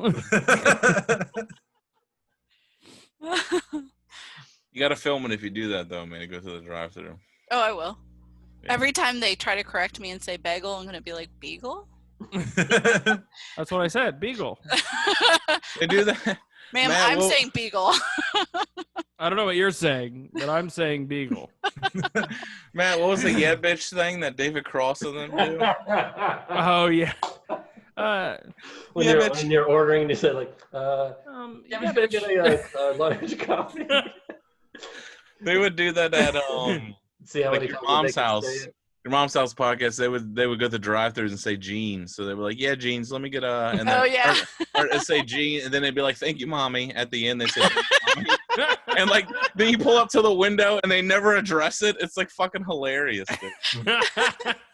You got to film it if you do that, though, man. To go through the drive-thru. Oh, I will. Yeah. Every time they try to correct me and say bagel, I'm gonna be like, beagle? That's what I said. Beagle. They do that. Ma'am, Matt, I'm well- saying beagle. I don't know what you're saying, but I'm saying beagle. Matt, what was the yeah bitch thing that David Cross and them do? Oh yeah. when, Yeah, you're, bitch. when you're ordering, you say like, Yeah, yeah, I'm gonna get a large coffee. They would do that at See how like many your times mom's they can house. say it. Your mom's house podcast. They would go to the drive-thrus and say jeans. So they were like, yeah, jeans. Let me get a. And then, Oh, yeah. Or say jeans, and then they'd be like, thank you, mommy. At the end, they say, "Thank you, mommy." And like then you pull up to the window and they never address it. It's like fucking hilarious. Dude.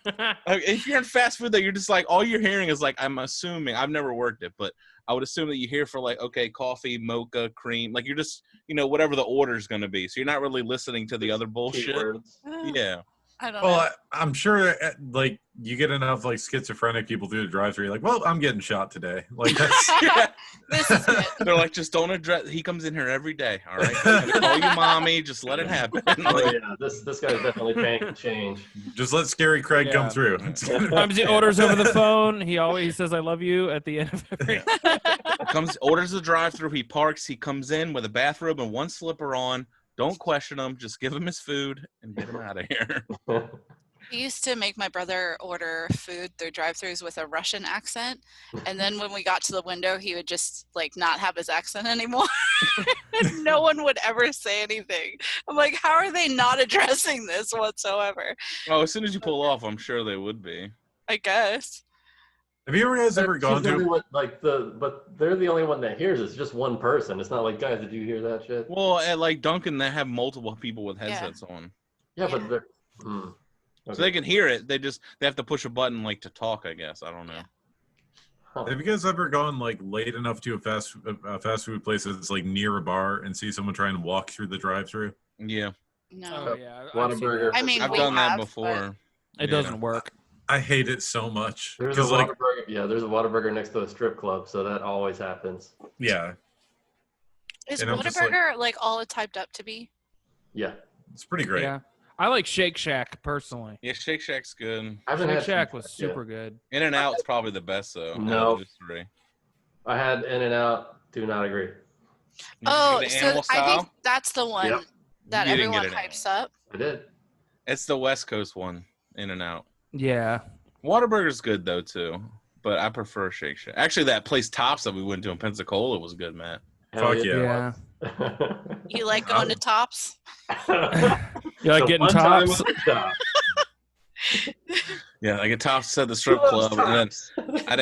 Like, if you're in fast food, that you're just like all you're hearing is like I'm assuming I've never worked it, but I would assume that you hear for like okay, coffee, mocha, cream, like you're just whatever the order's gonna be. So you're not really listening to the other bullshit. Keywords. Yeah. I don't know. Well, I'm sure like you get enough like schizophrenic people through the drive-thru. You're like, well, I'm getting shot today. Like that's Yeah. This is it. They're like, just don't address. He comes in here every day. All right, I'm gonna call you mommy. Just let it happen. Oh Like, yeah, this guy's definitely paying to change. just let Scary Craig Yeah. come through. Sometimes he orders over the phone. He says "I love you" at the end of every. orders the drive-through. He parks. He comes in with a bathrobe and one slipper on. Don't question him. Just give him his food and get him out of here. He used to make my brother order food through drive-thrus with a Russian accent, and then when we got to the window, he would just like not have his accent anymore. And no one would ever say anything. I'm like, how are they not addressing this whatsoever? Oh, as soon as you pull off, I'm sure they would be. I guess. Have you guys ever gone She's the only to? one, but they're the only one that hears. It's just one person. It's not like, guys, did you hear that shit? Well, at like Dunkin', they have multiple people with headsets on, Yeah, Yeah. but they're. so they can hear it. They have to push a button like to talk. I guess I don't know. Have you guys ever gone like late enough to a fast food place that's like near a bar and see someone trying to walk through the drive-thru? Yeah, No. Oh yeah. Whataburger. I mean, I've we done that have, before. It doesn't work. I hate it so much There's a because like Whataburger. Yeah, there's a Whataburger next to a strip club, so that always happens. yeah, Is And I'm just like- Whataburger like all it's typed up to be? Yeah. It's pretty great. Yeah, I like Shake Shack personally. Yeah, Shake Shack's good. I haven't Shake had Shack Shake was Shack yet. super good. In-N-Out's probably the best though. out No. of those three. I had In-N-Out. Do not agree. You Oh, get the so animal I style? think that's the one Yep. that You didn't everyone get it. hypes up. I did. It's the West Coast one, In-N-Out. Yeah, Whataburger's good though too, but I prefer Shake Shack. Actually, that place Tops that we went to in Pensacola was good, Matt. Hell Fuck yeah. yeah. You like going to Tops? You like The getting one time Tops? at the top. Yeah, like at Tops at the strip Who loves club, and then Tops? I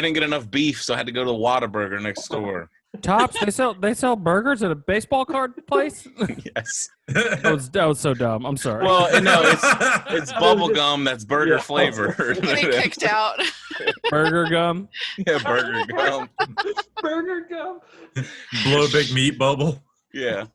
didn't get enough beef, so I had to go to the Whataburger next door. Tops? They sell burgers at a baseball card place? Yes. That was so dumb. I'm sorry. Well, no, it's bubble gum that's burger Yeah. flavored. Getting kicked out. Burger gum. Yeah, burger gum. Burger gum. Blow a big meat bubble. Yeah,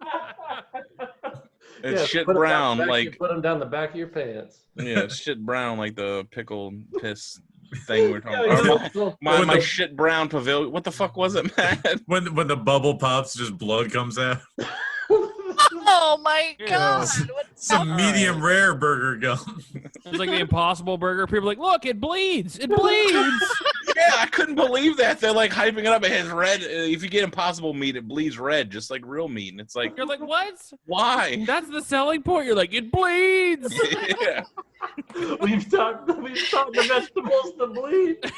it's Yeah, shit put 'em down brown the back- like you put them down the back of your pants. yeah, it's shit brown like the pickle piss thing we're talking Yeah, about. you know, My shit brown pavilion. What the fuck was it, Matt? When the bubble pops, just blood comes out. Oh my Ew. god! Some medium rare burger gum. It's like the Impossible Burger. People are like, look, it bleeds. It bleeds. Yeah, I couldn't believe that. They're like hyping it up. It has red. If you get Impossible meat, it bleeds red, just like real meat. And it's like, You're like, what? why? That's the selling point. You're like, it bleeds. Yeah. we've taught the vegetables to bleed.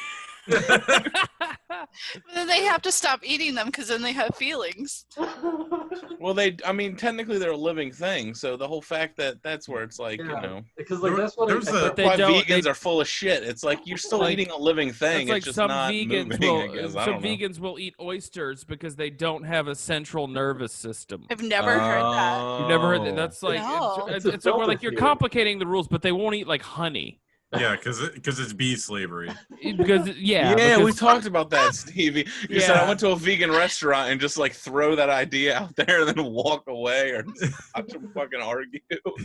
But then they have to stop eating them because then they have feelings. Well, technically they're a living thing. So the whole fact that that's where it's like, Yeah. Because like There- that's what there's it, a- that's They why don't- vegans they- are full of shit. It's like you're still Like, eating a living thing. It's like It's just some not vegans moving, I will guess. I some don't know. vegans will eat oysters because they don't have a central nervous system. I've never heard that. You've never heard that? Oh. That's like No. it's a where like you're filter feeder. complicating the rules, but they won't eat like honey Yeah, because it's bee slavery. because Yeah, because, we talked about that, Stevie. You said I Yeah. went to a vegan restaurant and just like throw that idea out there and then walk away or just watch them fucking argue.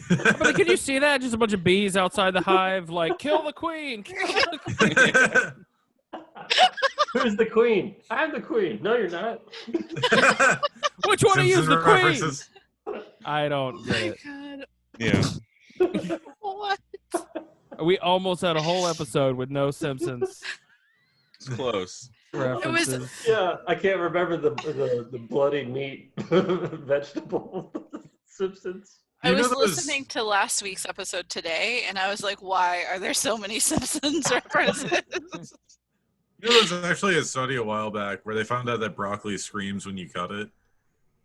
But like, can you see that? Just a bunch of bees outside the hive, like kill the queen. Kill the queen. Who's the queen? I'm the queen. No, you're not. Which one of you is Simpson the queen? references. I don't Oh get my it. god! Yeah. What? We almost had a whole episode with no Simpsons It's close. references. Yeah, I can't remember the bloody meat vegetable Simpsons. I You know was those- listening to last week's episode today, and I was like, "Why are there so many Simpsons references?" You know, there's actually a study a while back where they found out that broccoli screams when you cut it.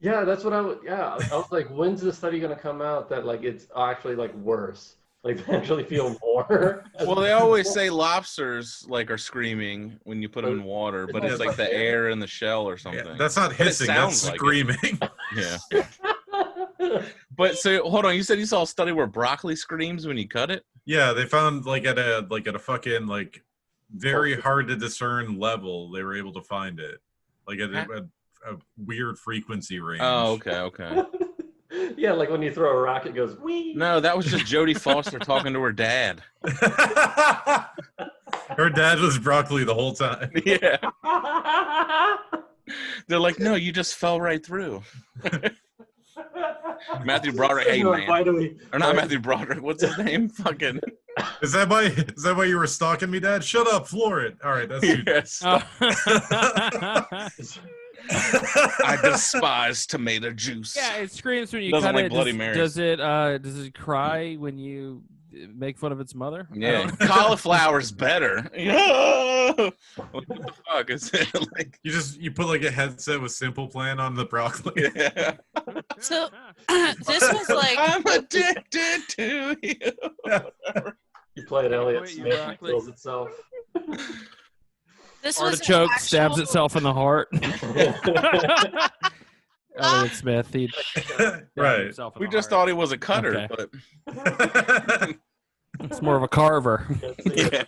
Yeah, that's what I was. Yeah, I was like, when's the study gonna come out that like it's actually like worse? Like they actually feel more. Well, they always say lobsters like are screaming when you put them in water, but it's like the air in the shell or something. Yeah, that's not But it hissing, that's sounds like it. screaming. Yeah. But so hold on, you said you saw a study where broccoli screams when you cut it? Yeah, they found like at a fucking like very hard to discern level, they were able to find it. Like at a weird frequency range. Oh, okay. Yeah, like when you throw a rock, it goes wee. No, that was just Jodie Foster talking to her dad. Her dad was broccoli the whole time. Yeah. They're like, no, you just fell right through. Matthew Broderick, hey man. Why do we? Or not Matthew Broderick, what's his name? Fucking Is that why you were stalking me, Dad? Shut up, floor it. All right, that's you. yes. Oh. I despise tomato juice. Yeah, it screams when you Doesn't cut like it. Bloody Does Marys. it cry when you make fun of its mother? I Yeah, don't- cauliflower's better. Yeah. What the fuck is it like? You put like a headset with Simple Plan on the broccoli. Yeah. So this was like I'm addicted to you. You play it, Elliot Wait, you Smith, and it broccoli. kills itself. this was an Artichoke stabs actual- itself in the heart. Elliot Smith, he Right. himself in We the just heart. thought he was a cutter, Okay. but It's more of a carver. yeah.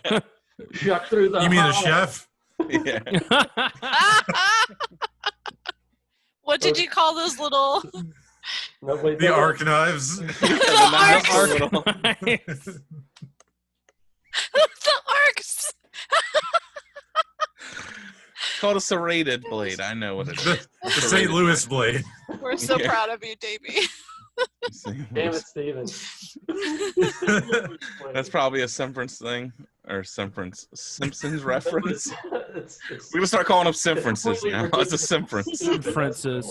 Shut through the. You mean a hollow. chef? Yeah. What did you call those little? No, wait, The no, arc knives. The knives are arcs. little- The arcs. It's called a serrated blade. I know what it is. The St. Louis blade. We're so proud of you, Davey. Damn it, Steven. That's probably a Simpsons thing. Or Simpsons reference. We're going to start calling them Simpsons now. It's a Simpsons. Simpsons.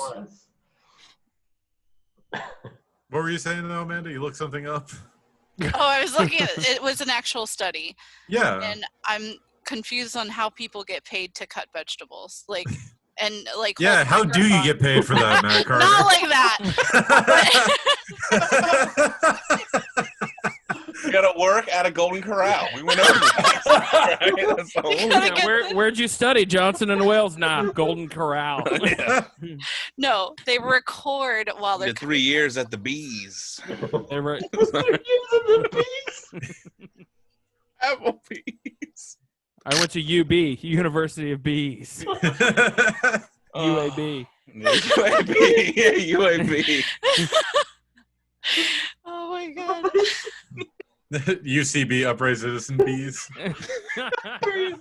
What were you saying though, Amanda? You looked something up? Oh, I was looking at it was an actual study. Yeah. And I'm confused on how people get paid to cut vegetables. Yeah, how do you get paid for that, Matt Carter? Not like that. You gotta work at a Golden Corral. We went over that. Right? That's the whole Yeah, where'd you study? Johnson and Wales? Nah, Golden Corral. Yeah. No, they record while they're Did 3 years at the Bees. They were, Applebee's. I went to UB, University of Bees. UAB. UAB. Yeah, UAB. Oh my god. UCB, Upright Citizen Bees.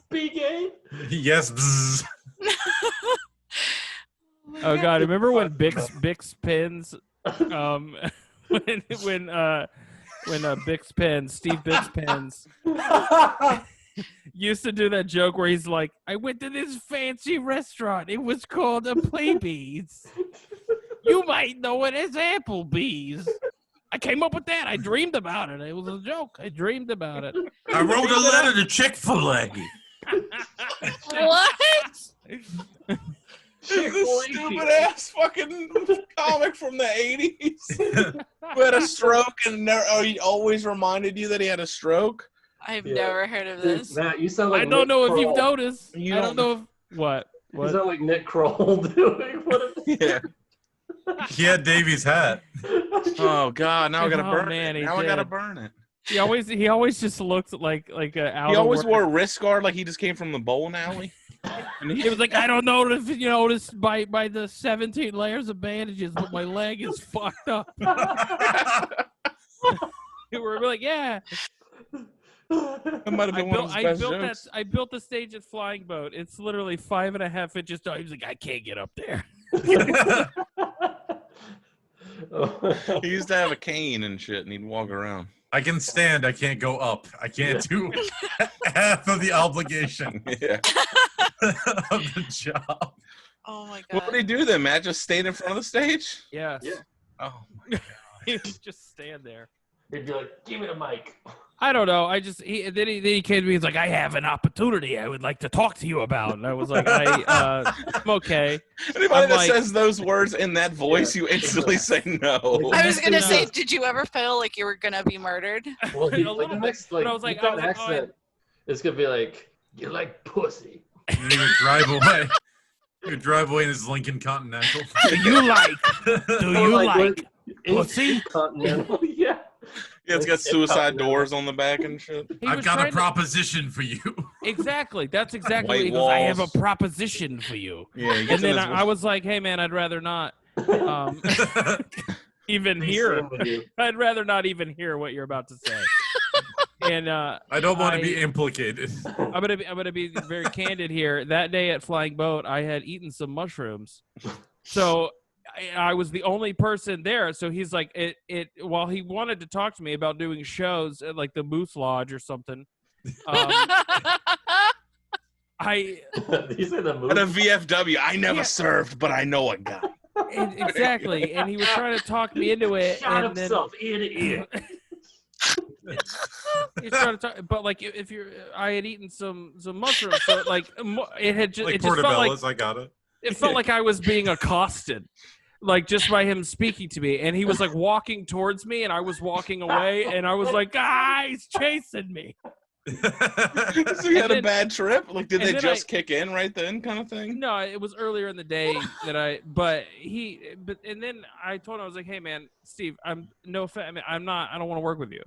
Bee gay. Yes. Bzz. Oh god, remember when Bix pens when Bix pens, Steve Bix pens used to do that joke where he's like, I went to this fancy restaurant. It was called a Playbees. You might know it as Applebee's. I came up with that. I dreamed about it. It was a joke. I dreamed about it. I wrote a letter to Chick-fil-A. What? This stupid ass fucking comic from the 80s who had a stroke and he always reminded you that he had a stroke. I've never heard of this. Matt, you sound like I don't Nick know if Kroll. you've noticed. You I don't know if what. You sound like Nick Kroll doing what? Yeah. He had Davy's hat. Oh God! Now I gotta burn man, it. he Now I gotta did. burn it. He always just looks like a out. He always wore a wrist guard like he just came from the bowling alley. And He was like, I don't know if you noticed by the 17 layers of bandages, but my leg is fucked up. We were like, yeah. That might have been one of his best jokes. I built the stage at Flying Boat. It's literally 5.5 inches tall. He was like, I can't get up there. He used to have a cane and shit, and he'd walk around. I can stand. I can't go up. I can't do half of the obligation Yeah. of the job. Oh my What god. did he do then? Matt just stayed in front of the stage? Yes. Yeah. Oh my God. He would just stand there. He'd be like, give me the mic. I don't know. Then he came to me. He's like, I have an opportunity I would like to talk to you about. And I was like, I'm okay. Anybody I'm that like- says those words in that voice, you instantly say no. I was gonna No. say, did you ever feel like you were gonna be murdered? Well, A he, little like, the bit, next, like, but I was like, you've got oh, accent. It's gonna be like, you like pussy. And he would drive away. He would drive away in his Lincoln Continental. Do you like? Do Or you like like? what- Pussy? Continental, yeah. Yeah, it's got suicide doors on the back and shit. He I've was got a trying to- proposition for you. Exactly. That's exactly White what he goes. I have a walls. proposition for you. Yeah, he And gets in then his I was like, hey man, I'd rather not even Be hear. seen with you. I'd rather not even hear what you're about to say. And I don't want to I- be implicated. I'm gonna be very candid here. That day at Flying Boat, I had eaten some mushrooms, so I was the only person there. So he's like, while he wanted to talk to me about doing shows at like the Moose Lodge or something, I You said the at a movie. VFW. I never Yeah. served, but I know a guy. exactly, and he was trying to talk me into it, Shot and then himself ear to ear. he's trying to talk. But like, if you're, I had eaten some mushrooms, so like it had just Like it just felt like portobellos, I got it. it felt like I was being accosted, like just by him speaking to me. And he was like walking towards me, and I was walking away, and I was like, "Ah, he's chasing me." So you had a then- bad trip? Like, did and they then just kick in right then, kind of thing? No, it was earlier in the day that and then I told him, I was like, "Hey, man, Steve, I'm not. I don't want to work with you."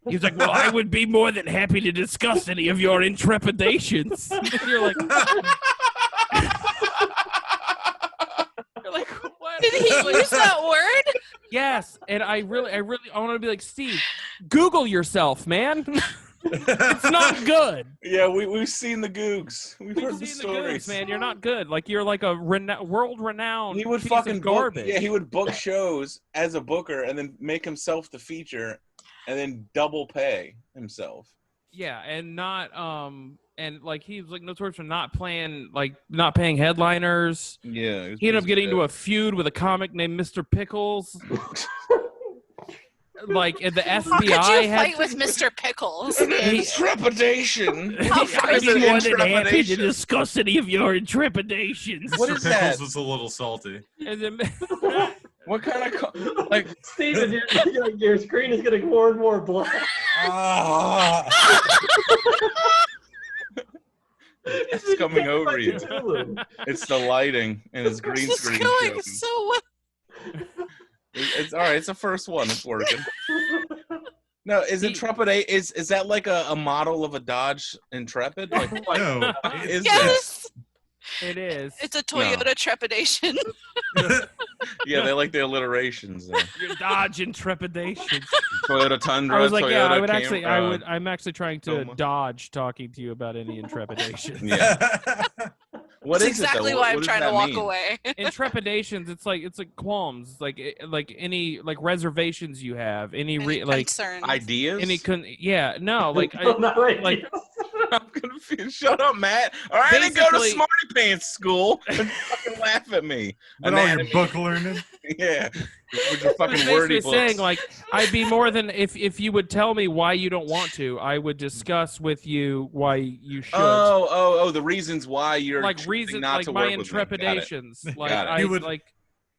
He's like, "Well, I would be more than happy to discuss any of your intrepidations." You're like, what? Did he use that word? Yes, and I really want to be like, Steve, Google yourself, man. It's not good. Yeah, we've seen the Googs. We've We've heard the seen the stories. Googs, man. You're not good. Like you're like a world-renowned He would piece fucking of garbage. He would book shows as a booker and then make himself the feature, and then double pay himself. Yeah, and not and like he was like notorious for not paying headliners. Yeah, He ended up getting into a feud with a comic named Mr. Pickles. Like and the How FBI could you had fight with Mr. Pickles? Trepidation. I'd be Is it more than happy to intrepidation? discuss any of your intrepidations. What Mr. is Pickles that? was a little salty. And then, What kind of like? Steven, your screen is getting more and more black. Ah. It's coming over you. It's the lighting and his green This is screen. going showing. so well. It's all right. It's the first one. It's working. No, is Intrepid is that like a model of a Dodge Intrepid? Like, No, is Yes, it is. it's a Toyota Trepidation. yeah, they like the alliterations. Your Dodge Intrepidations. Toyota Tundra. I was like, Toyota yeah, I would Cam- actually, I'm actually trying to Tacoma. dodge talking to you about any intrepidation. Yeah. What That's is exactly it, though? why What I'm does trying to that walk mean? away. Intrepidations, it's like qualms, it's like any like reservations you have, any like Concerns. Ideas? yeah, no, like like I'm confused. Shut up, Matt. All right, I didn't go to Basically- Smarty Pants school and fucking laugh at me. But all your Anatomy. book learning. Yeah. With your I was fucking wordy basically books. saying like I'd be more than if you would tell me why you don't want to, I would discuss with you why you should. Oh, the reasons why you're like choosing reason not like to my work with me. Got it. intrepidations. Like Got it. I You would- like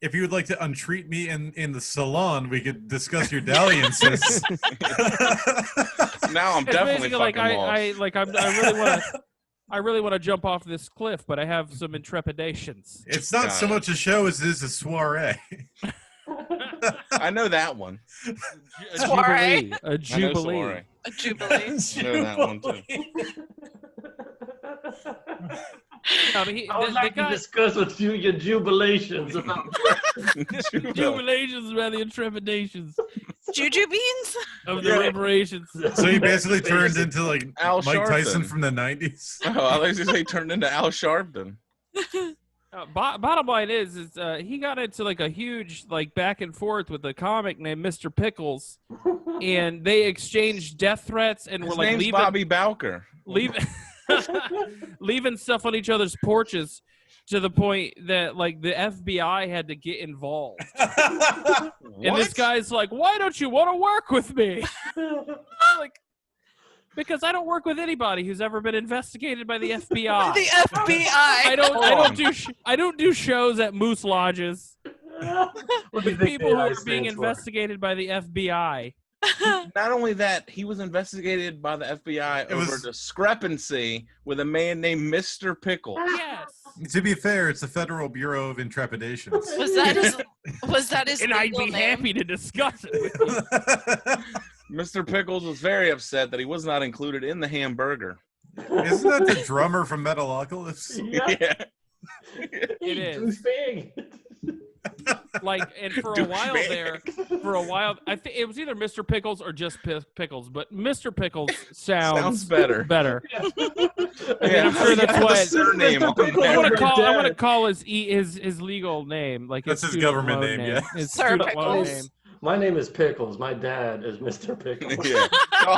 If you would like to untreat me in the salon, we could discuss your dalliances. Now I'm it's definitely basically like fucking lost. I really want to jump off this cliff, but I have some intrepidations. It's not Got so it. much a show as it is a soiree. I know that one. A Soiree. jubilee. A I know jubilee. Soiree. A jubilee. I know that one too. No, but he, I would the like to guy, discuss with you your jubilations about. jubilations about the intrepidations Juju beans? of the Yeah. reparations. So he basically turned into like Al Mike Tyson Sharpton. from the 90s. Oh, I like to say turned into Al Sharpton. Bottom line is he got into like a huge like back and forth with a comic named Mr. Pickles, and they exchanged death threats and His were like name's leaving Bobby Bowker. leaving stuff on each other's porches to the point that like the FBI had to get involved. And this What? guy's like, "Why don't you want to work with me?" Like, because I don't work with anybody who's ever been investigated by the FBI. The FBI. I don't do shows at moose lodges What do you with think people who AI are being stands for? investigated by the FBI. Not only that, he was investigated by the FBI It over was- discrepancy with a man named Mr. Pickle. Yes. To be fair, it's the Federal Bureau of Intrepidations. Was that his And I'd legal be name? happy to discuss it with you. Mr. Pickles was very upset that he was not included in the hamburger. Isn't that the drummer from Metalocalypse? Yeah. It is. Douchebag. Like, and for a while there, I think it was either Mr. Pickles or just Pickles, but Mr. Pickles sounds better. better. Yeah, I'm sure that's he has a what- surname on Pickles there. I want Your to dad. call his legal name, like That's his student government loan name, yeah. His Sir student loan Pickles. name. My name is Pickles. My dad is Mr. Pickles. Yeah.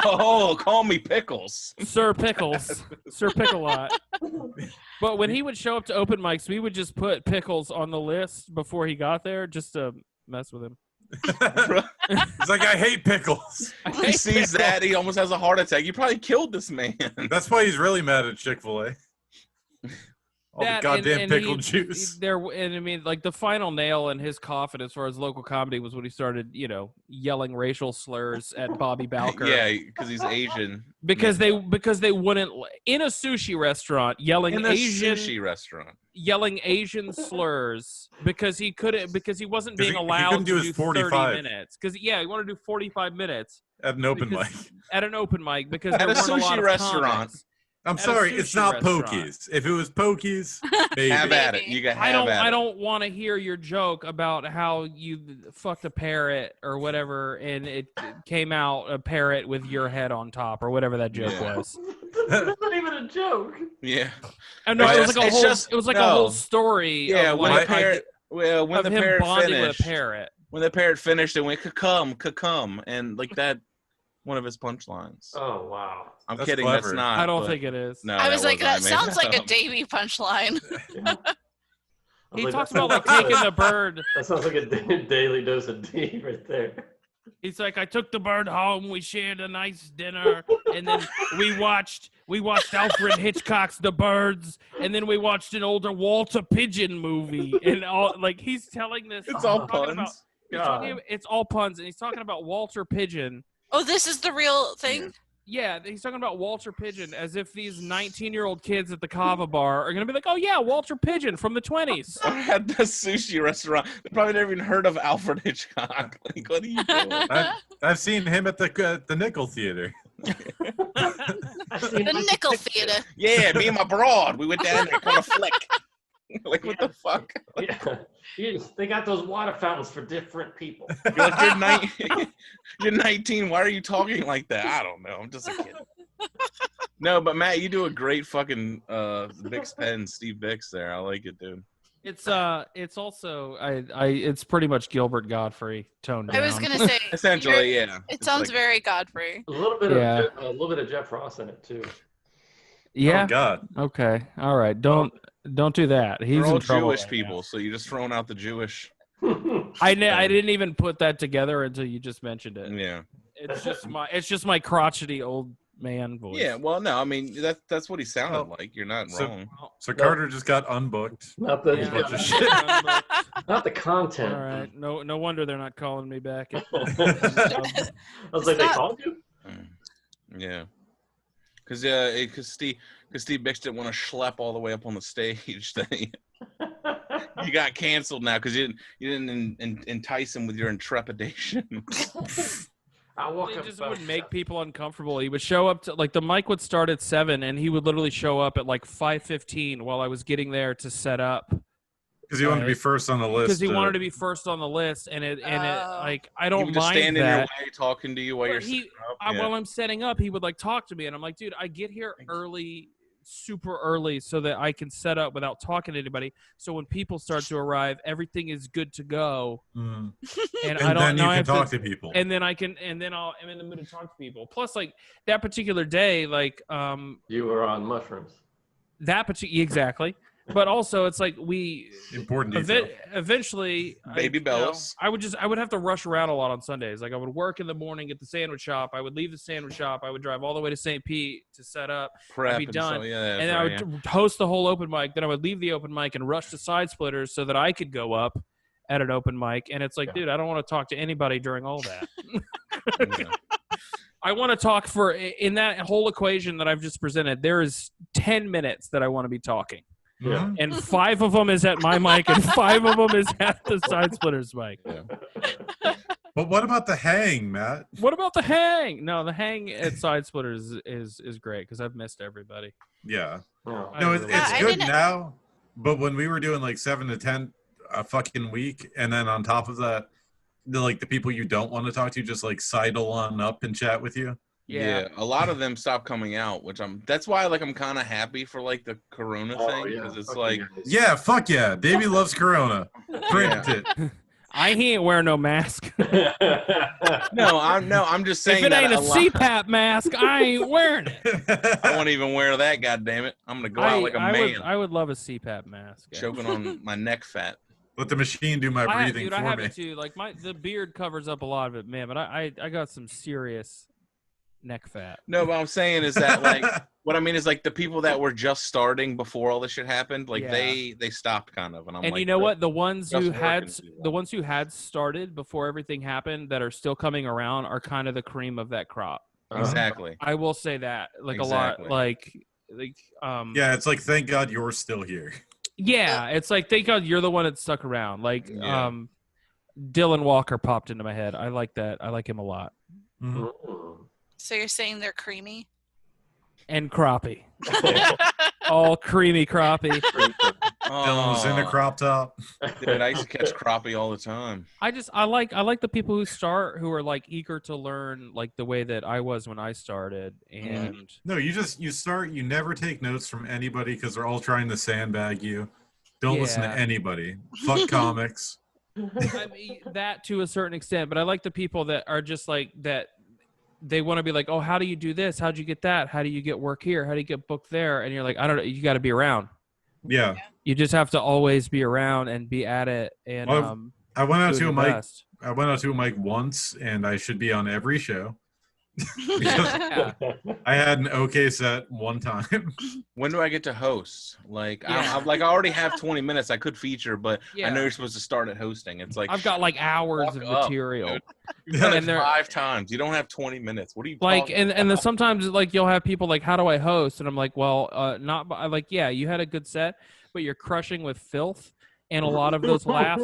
Oh, call me Pickles. Sir Pickles, Sir Pickle-Lot. But when he would show up to open mics, we would just put Pickles on the list before he got there, just to mess with him. He's like, I hate pickles. He sees that, he almost has a heart attack. You probably killed this man. That's why he's really mad at Chick-fil-A. All That, the goddamn and pickle he- juice. And I mean, like the final nail in his coffin as far as local comedy was when he started, yelling racial slurs at Bobby Bowker. Yeah, because he's Asian. because they wouldn't in a sushi restaurant yelling In a Asian sushi restaurant. yelling Asian slurs because he wasn't 'Cause being he allowed couldn't do to his do 30 45. minutes because he wanted to do 45 minutes At an open mic. because- at an open mic because At there a weren't a lot sushi of restaurant. comics. I'm At a sorry, it's sushi not restaurant. Pokies. If it was Pokies, maybe. Have at it. Maybe. You got have at I it. don't want to hear your joke about how you fucked a parrot or whatever, and it came out a parrot with your head on top or whatever that joke Yeah. was. That's not even a joke. Yeah. I know It's it was just- like a it's whole. just- It was like no. a whole story. Yeah, of when like, the parrot, well, when of the him parrot bonding finished, with a parrot. when the parrot finished, it went ka-cum, and like that, one of his punchlines. Oh wow. I'm That's kidding. clever. That's not. I don't but- think it is. No, I was like, wasn't. that I made sounds like a up. Davy punchline. Yeah. I was He like, talks that about like sounds taking the bird. That sounds like a daily dose of D right there. He's like, I took the bird home. We shared a nice dinner, and then we watched Alfred Hitchcock's The Birds, and then we watched an older Walter Pigeon movie, and all like he's telling this. It's all talking about- puns. he's talking- it's all puns, and he's talking about Walter Pigeon. Oh, this is the real thing? Yeah, he's talking about Walter Pigeon as if these 19-year-old kids at the Kava bar are gonna be like, oh yeah, Walter Pigeon from the 20s. I had the sushi restaurant. They probably never even heard of Alfred Hitchcock. Like, what are you doing? I've seen him at the Nickel Theater. The Nickel Theater. Yeah, me and my broad. We went down there, caught a flick. Like, what the fuck? Yeah. They got those water fountains for different people. You're like, you're 19. Why are you talking like that? I don't know. I'm just a kid. No, but Matt, you do a great fucking Bix pen, Steve Bix there. I like it, dude. It's also it's pretty much Gilbert Godfrey toned down. I was gonna say, Essentially, yeah. it It's sounds like- very Godfrey. A little bit Yeah. of a little bit of Jeff Ross in it too. Yeah. Oh God. Okay. All right. Don't do that. He's We're all in trouble Jewish right people, so you're just throwing out the Jewish. now. I didn't even put that together until you just mentioned it. Yeah. It's just my crotchety old man voice. Yeah. Well, no, I mean that's what he sounded like. You're not So- wrong. So Carter just got unbooked. Not the Yeah. Bunch of shit. not the content. All right. No wonder they're not calling me back. I was like, they not- called you? Yeah. Because Steve Bix didn't want to schlep all the way up on the stage. You got canceled now because you didn't entice him with your intrepidation. I walk It up just about- would make people uncomfortable. He would show up to like the mic would start at 7, and he would literally show up at like 5:15 while I was getting there to set up Because he wanted to be first on the list. because he wanted to be first on the list. And it Oh. like I He don't would just mind stand in your that. way talking to you while But you're he- setting up. Yeah. While I'm setting up, he would like talk to me, and I'm like, dude, I get here early, super early, so that I can set up without talking to anybody. So when people start to arrive, everything is good to go, Mm. and And I don't then you know. I can have talk to, to people. and then I'm in the mood to talk to people. Plus, like that particular day, like You were on mushrooms. exactly. But also, it's like Important detail. eventually, Baby bells. I would have to rush around a lot on Sundays. Like I would work in the morning at the sandwich shop. I would leave the sandwich shop. I would drive all the way to St. Pete to set up, Prep be and done. So, yeah, and then I would host the whole open mic. Then I would leave the open mic and rush to Side Splitters so that I could go up at an open mic. And it's like, Yeah. dude, I don't want to talk to anybody during all that. yeah. I want to talk in that whole equation that I've just presented. There is 10 minutes that I want to be talking. Yeah. Mhm. And 5 of them is at my mic, and 5 of them is at the Side Splitters mic. But what about the hang, Matt? What about the hang? No, the hang at Side Splitters is great because I've missed everybody. Yeah. No. I No, it's, really it's I good didn't- now. But when we were doing like 7 to 10 a fucking week, and then on top of that, the people you don't want to talk to just like sidle on up and chat with you. Yeah. A lot of them stopped coming out, which that's why I'm kind of happy for like the Corona thing because it's like Yeah, fuck yeah. Davey loves Corona. Print it. I ain't wearing no mask. I'm just If saying it that ain't a a lot, CPAP mask, I ain't wearing it. I won't even wear that. God damn it! I'm gonna go out like a man, I would love a CPAP mask. choking on my neck fat. Let the machine do my breathing I for have me. it too. Like the beard covers up a lot of it, man. But I got some serious neck fat. No, what I'm saying is that like what I mean is like the people that were just starting before all this shit happened, like Yeah. they stopped kind of, and I'm And like, you know what? The ones just who working had started before everything happened that are still coming around are kind of the cream of that crop. Exactly. I will say that. Like Exactly. a lot. Like Yeah, it's like thank God you're still here. yeah, it's like thank God you're the one that stuck around. Like Yeah. Dylan Walker popped into my head. I like that. I like him a lot. Mhm. Mm. So you're saying they're creamy? and crappie. All creamy crappie. Dylan was in a crop top. Dude, I used to catch crappie all the time. I like the people who start who are like eager to learn like the way that I was when I started. And No, you start. You never take notes from anybody because they're all trying to sandbag you. Don't listen to Yeah. anybody. Fuck comics. I mean, that to a certain extent, but I like the people that are just like that. They want to be like, oh, how do you do this? How'd you get that? How do you get work here? How do you get booked there? And you're like, I don't know. You got to be around. Yeah. You just have to always be around and be at it. And Well, I went out doing to a your mic. best. I went out to a mic once, and I should be on every show. Yeah. I had an okay set one time. When do I get to host? Like, Yeah. I already have 20 minutes. I could feature, but I know Yeah. you're supposed to start at hosting. It's like I've got like hours Fuck of up, material. dude. You've done And it they're- 5 times. You don't have 20 minutes. What are you Like, talking and then about? sometimes like you'll have people like, how do I host? And I'm like, well, not by, like, yeah, you had a good set, but you're crushing with filth. And a lot of those laughs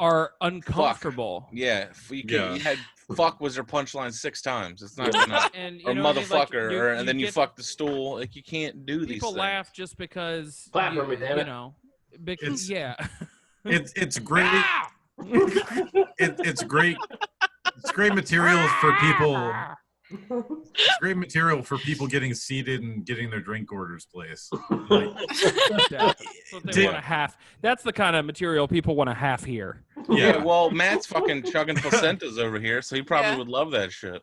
are uncomfortable. Yeah, you Yeah. had fuck was your punchline 6 times. It's not gonna And you or know what I mean? Like, motherfucker, and then you get- fuck the stool. Like you can't do these People things. laugh just because Clap for me, damn you it. know, because It's- yeah. It's great. Ah! It's great. It's great material for people. It's great material for people getting seated and getting their drink orders placed. Like, That's what they Did- want to half. That's the kind of material people want to half here. Yeah, yeah. well, Matt's fucking chugging placentas over here, so he probably Yeah. would love that shit.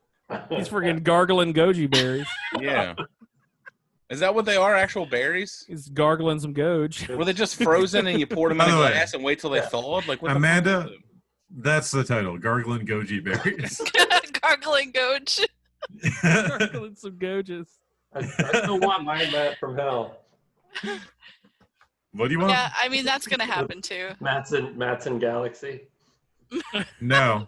He's friggin' gargling goji berries. Yeah. Is that what they are? Actual berries? He's gargling some goji. Were they just frozen and you poured them in By a the way, glass and wait till they yeah. thawed? Like what the Amanda- fuck is it? That's the title. Gargling Goji berries. Gargling Goji. Gargling some gojas. I still want my Matt from hell. What do you want? Yeah, I mean that's gonna happen too. Matson Galaxy. No.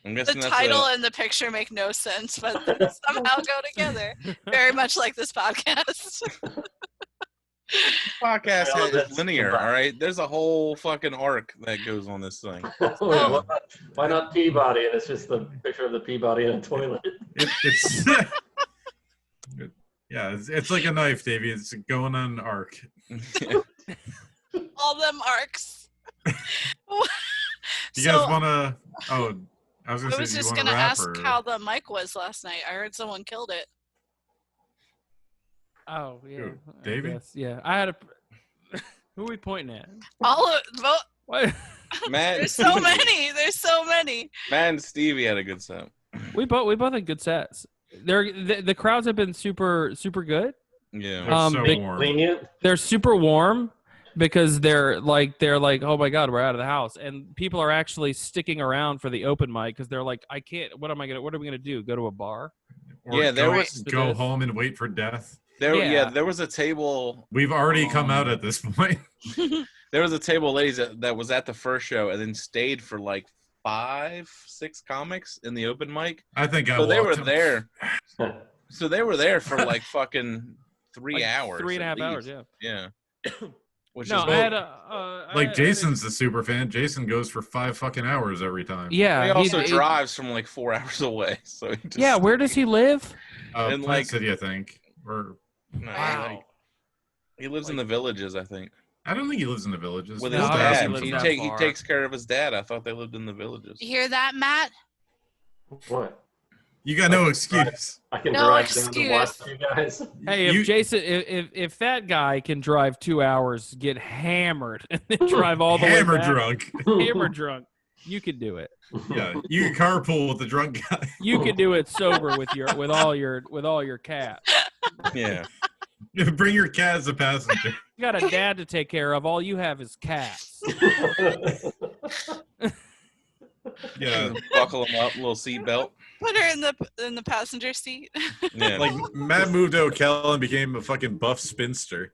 I'm The guessing that's title a, and the picture make no sense, but they somehow go together. Very much like this podcast. podcast Well, is that's linear, goodbye. all right? There's a whole fucking arc that goes on this thing. Why not Peabody? And it's just the picture of the Peabody in a toilet. It's yeah. It's like a knife, Davey. It's going on an arc. All them arcs. You guys want to? Oh, I was I gonna was say, do you just want to gonna rap ask or? how the mic was last night. I heard someone killed it. Oh yeah. Who, I Davey? guess, yeah. I had a. Who are we pointing at? All of What? Matt, there's so many. There's so many. Matt and Stevie had a good set. We both had good sets. The crowds have been super good. Yeah. They're so big- warm. Lenient. They're super warm because they're like oh my god, we're out of the house, and people are actually sticking around for the open mic because they're like, I can't. What are we gonna do? Go to a bar? Or Yeah, there go, was- go home and wait for death. Yeah. There was a table. We've already come out at this point. There was a table of ladies that was at the first show and then stayed for like 5-6 comics in the open mic. I think I So they were walked them. there. So they were there for like fucking 3 Like hours. 3.5 at hours. least. Yeah. Yeah. Which No, is I had a Like Jason's the super fan. Jason goes for 5 fucking hours every time. Yeah. he also he- drives from like 4 hours away. So he just, Yeah. Where does he live? And, Plant like- City, I think. Or No, Wow. he lives in the villages, I think. I don't think he lives in the villages. With No, his I don't think he dad. lives He, that he far. takes care of his dad. I thought they lived in the villages. You hear that, Matt? What? You got no excuse. I can No drive down to watch excuse. you guys. Hey, if You- Jason, if that guy can drive 2 hours, get hammered, and then drive all the Hammer way back, drunk. hammer drunk, you can do it. Yeah, you can carpool with the drunk guy. You can do it sober with all your cats. Yeah. Bring your cat as a passenger. You got a dad to take care of. All you have is cats. Yeah, Buckle him up, little seatbelt. Put her in the passenger seat. Yeah. like Matt moved to Ocala and became a fucking buff spinster.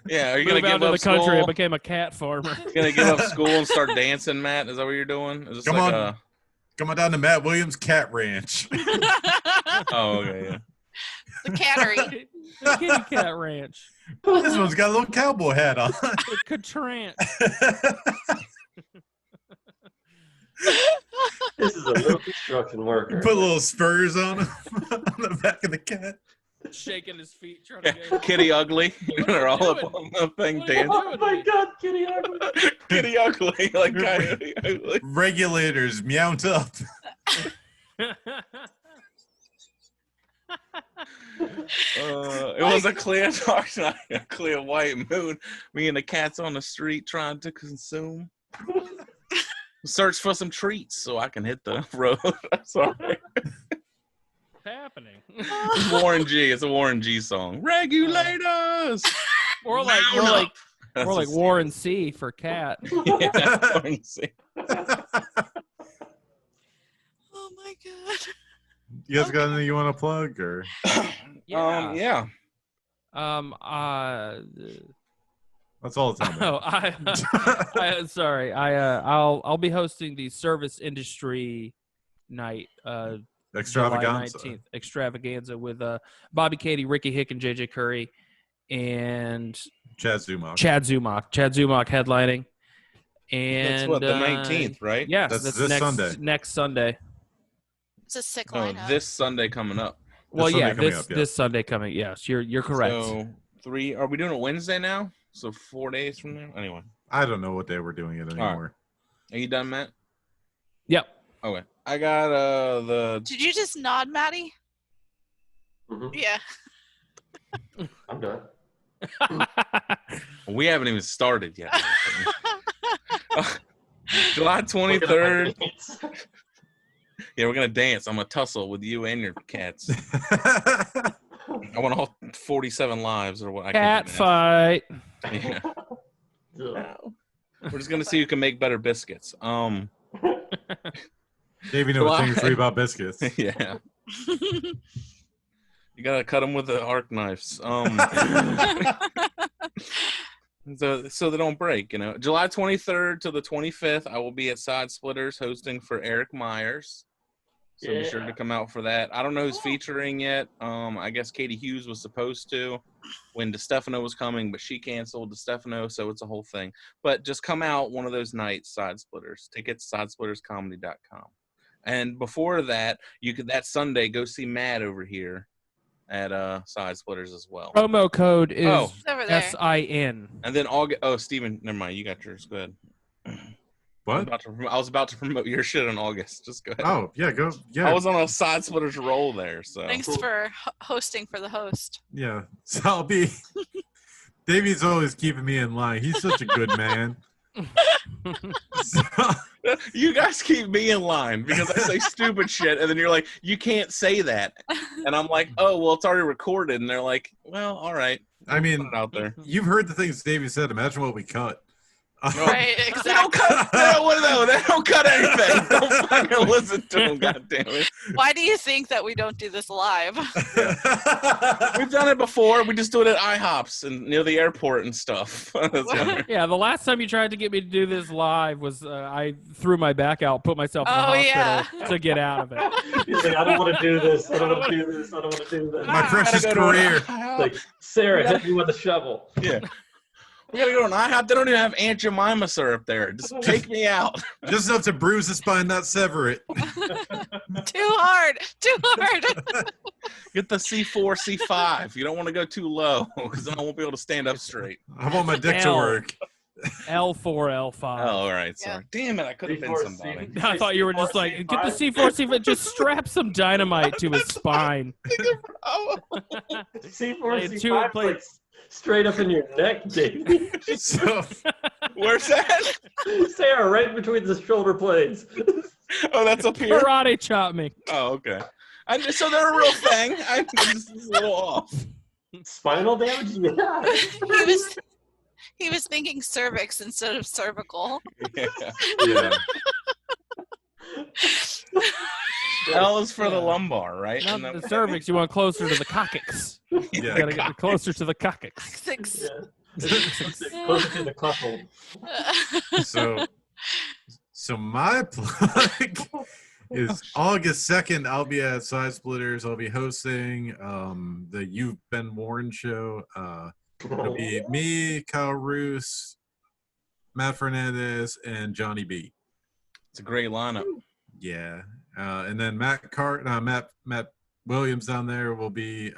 Yeah. Are you Move gonna out give to up the country school? and became a cat farmer. You gonna give up school and start dancing, Matt? Is that what you're doing? Is this Come like on. Come on down to Matt Williams Cat Ranch. Oh, okay, yeah. The cattery. The kitty cat ranch. This one's got a little cowboy hat on. The Catranch. This is a little construction worker. Put little spurs on him on the back of the cat. Shaking his feet, trying to get Kitty Ugly. They're all up doing? on the thing What are you dancing. Oh my God, Kitty Ugly. Kitty Ugly, like Coyote Ugly. Regulators mount up. It was a clear dark night, a clear white moon. Me and the cats on the street trying to consume. Search for some treats so I can hit the road. Sorry. happening? It's Warren G. It's a Warren G song. Regulators. More like Warren C for cat. Yeah, Warren C. Oh my God. You guys got anything you want to plug or? Yeah. That's all the time. Oh, sorry. I'll be hosting the service industry night. Extravaganza. July 19th, extravaganza with Bobby Katie, Ricky Hick, and JJ Curry, and Chad Zumach. Chad Zumach headlining. And That's what, the 19th, right? Yes, That's that's this next Sunday. Next Sunday. It's a sick No, lineup. this Sunday coming up. Well, Sunday yeah, coming up, yeah. this Sunday coming. Yes, you're correct. So 3. Are we doing it Wednesday now? So 4 days from now. Anyway, I don't know what day we're doing it anymore. are you done, Matt? Yep. Okay. I got the. Did you just nod, Maddie? Mhm. Yeah. I'm done. We haven't even started yet. July 23rd. Yeah, we're gonna dance. I'm gonna tussle with you and your cats. I want all 47 lives or what? I Cat can't do fight. that. Yeah. Ugh. We're just gonna see who can make better biscuits. Davey knows things for you about biscuits. Yeah. You gotta cut them with the arc knives. So they don't break, you know. July 23rd to the 25th, I will be at Side Splitters hosting for Eric Myers. So be sure to come out for that. I don't know who's featuring yet. I guess Katie Hughes was supposed to when DeStefano was coming, but she canceled DeStefano, so it's a whole thing. But just come out one of those nights, Side Splitters. Tickets, sidesplitterscomedy.com. And before that, you could that Sunday go see Matt over here at Side Splitters as well. Promo code is It's over there. SIN. And then August. Oh, Steven, never mind. You got yours. Go ahead. What? I was about to promote your shit in August. Just go ahead. Oh, yeah, go. Yeah. I was on a Side Splitters roll there. So Thanks for hosting for the host. Yeah. So I'll be. Davey's always keeping me in line. He's such a good man. So, you guys keep me in line because I say stupid shit, and then you're like, you can't say that, and I'm like, oh well, it's already recorded, and they're like, well, all right. I mean, Put it out there. you've heard the things Davey said. Imagine what we cut. Right, They don't exactly. cut. They don't cut anything. Don't fucking listen to them. God damn it. Why do you think that we don't do this live? We've done it before. We just do it at IHOPs and near the airport and stuff. That's why. Yeah, the last time you tried to get me to do this live was I threw my back out, put myself in the Oh, hospital yeah. to get out of it. He's like, I don't want to do this. I don't want to do this. I don't want to do this. My precious Gotta go to an career. IHOP. Like, Sarah, hit me with a shovel. Yeah. We gotta go to an IHOP. They don't even have Aunt Jemima syrup there. Just take me out. Just enough to bruise the spine, not sever it. Too hard. Too hard. Get the C4, C5. You don't want to go too low because then I won't be able to stand up straight. I want my dick to L. work. L4, L5. Oh, all right. Sorry. Damn it. I could have been C4, somebody. I thought you were just like, get the C4, C5, just strap some dynamite to his spine. Oh. C4, Play C5, two- play- like straight up in your neck, Davey. So Where's that? Sarah, right between the shoulder blades. Oh, that's up here. Karate chop me. Oh, okay. So they're a real thing. I'm just a little off. Spinal damage? Yeah. He was thinking cervix instead of cervical. Yeah. yeah. L is for the lumbar, right? Not And then- the cervix, you want closer to the coccyx. You Yeah. gotta get closer to the coccyx. Six. Yeah. Closer to the couple. So my plug is August 2nd. I'll be at Side Splitters. I'll be hosting the You've Been Warned show. It'll be me, Kyle Roos, Matt Fernandez, and Johnny B. It's a great lineup. Yeah. And then Matt Williams down there will be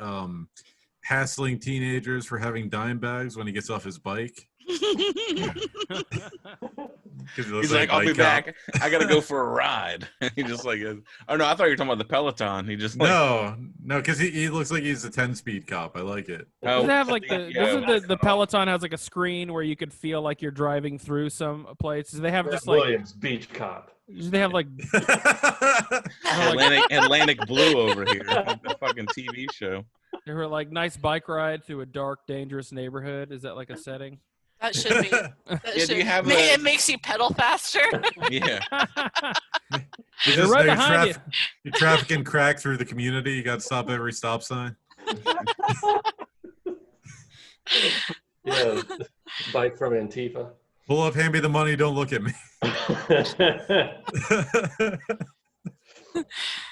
hassling teenagers for having dime bags when he gets off his bike. He's like, I'll be back. I gotta go for a ride. He just like, oh no, I thought you were talking about the Peloton. He just like, no, because he looks like he's a 10-speed cop. I like it. Does it have like yeah, the Peloton has like a screen where you could feel like you're driving through some place? Do they have just Williams, beach cop. Do they have like Atlantic Blue over here, the fucking TV show. they were like nice bike ride through a dark, dangerous neighborhood? Is that like a setting? That should be. Do you have it makes you pedal faster. Yeah. They're right behind you. You're trafficking crack through the community. You got to stop every stop sign. Yeah, bike from Antifa. Pull up, hand me the money. Don't look at me.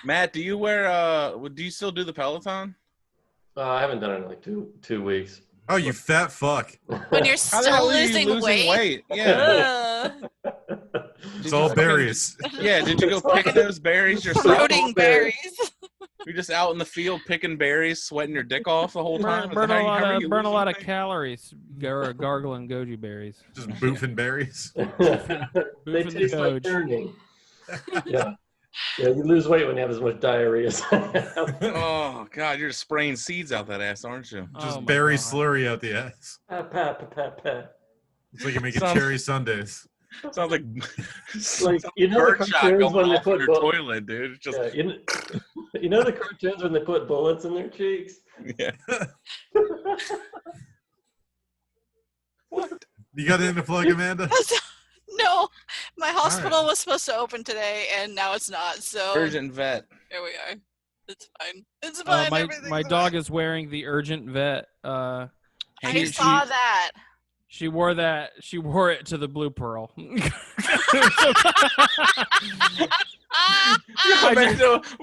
Matt, do you wear? Do you still do the Peloton? I haven't done it in like two weeks. Oh, you fat fuck. When you're How the hell still are you losing weight. Yeah. It's all berries. Yeah. Did you go pick those berries yourself? Floating berries. You're just out in the field picking berries, sweating your dick off the whole time. Burn a lot of calories. Gargling Goji berries. Just boofing berries. They taste like turning. Yeah. Yeah, you lose weight when you have as much diarrhea as I have. Oh God, you're just spraying seeds out that ass, aren't you? Just berry slurry out the ass. Pat. It's like you're making cherry sundaes. Sounds like you know the cartoons when they put toilet, dude. It's just you know the cartoons when they put bullets in their cheeks. Yeah. What? You got anything to plug, Amanda? No, my hospital was supposed to open today, and now it's not. So urgent vet. Here we are. It's fine. It's fine. My dog is wearing the urgent vet. I saw that. She wore that. She wore it to the Blue Pearl.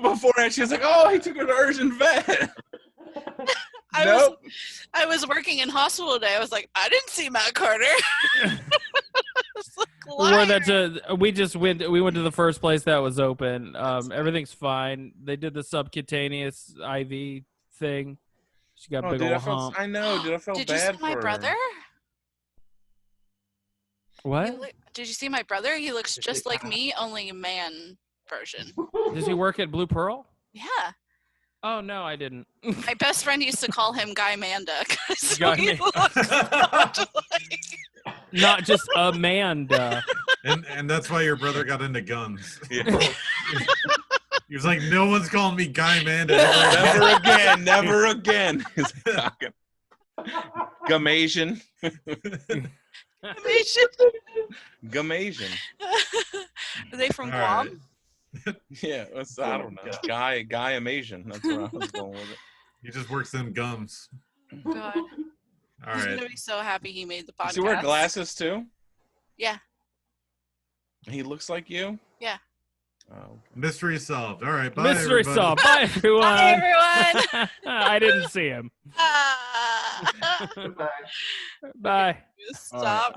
Beforehand, she was like, "Oh, he took her to urgent vet." I was working in hospital today. I was like, I didn't see Matt Carter. We wore that to. We went to the first place that was open. Everything's fine. They did the subcutaneous IV thing. She got big old hump. I know, dude. I felt Did bad you see my for brother? her. What? Did you see my brother? He looks just like me, only a man version. Does he work at Blue Pearl? Yeah. Oh no, I didn't. My best friend used to call him Guy Manda because he Guy looks not like. Not just Amanda. And that's why your brother got into guns. Yeah. He was like, no one's calling me Guy Manda. Never again. Never again. Gamasian. Gamasian. Are they from Guam? Right. Yeah, I don't know. Guy Amasian. That's where I was going with it. He just works them gums. God. All He's right. gonna be so happy he made the podcast. Does he wear glasses too? Yeah. He looks like you? Yeah. Oh, okay. Mystery solved. All right. Bye, Mystery everybody. solved. Bye, everyone. Bye, everyone. I didn't see him. Ah. Bye. Stop.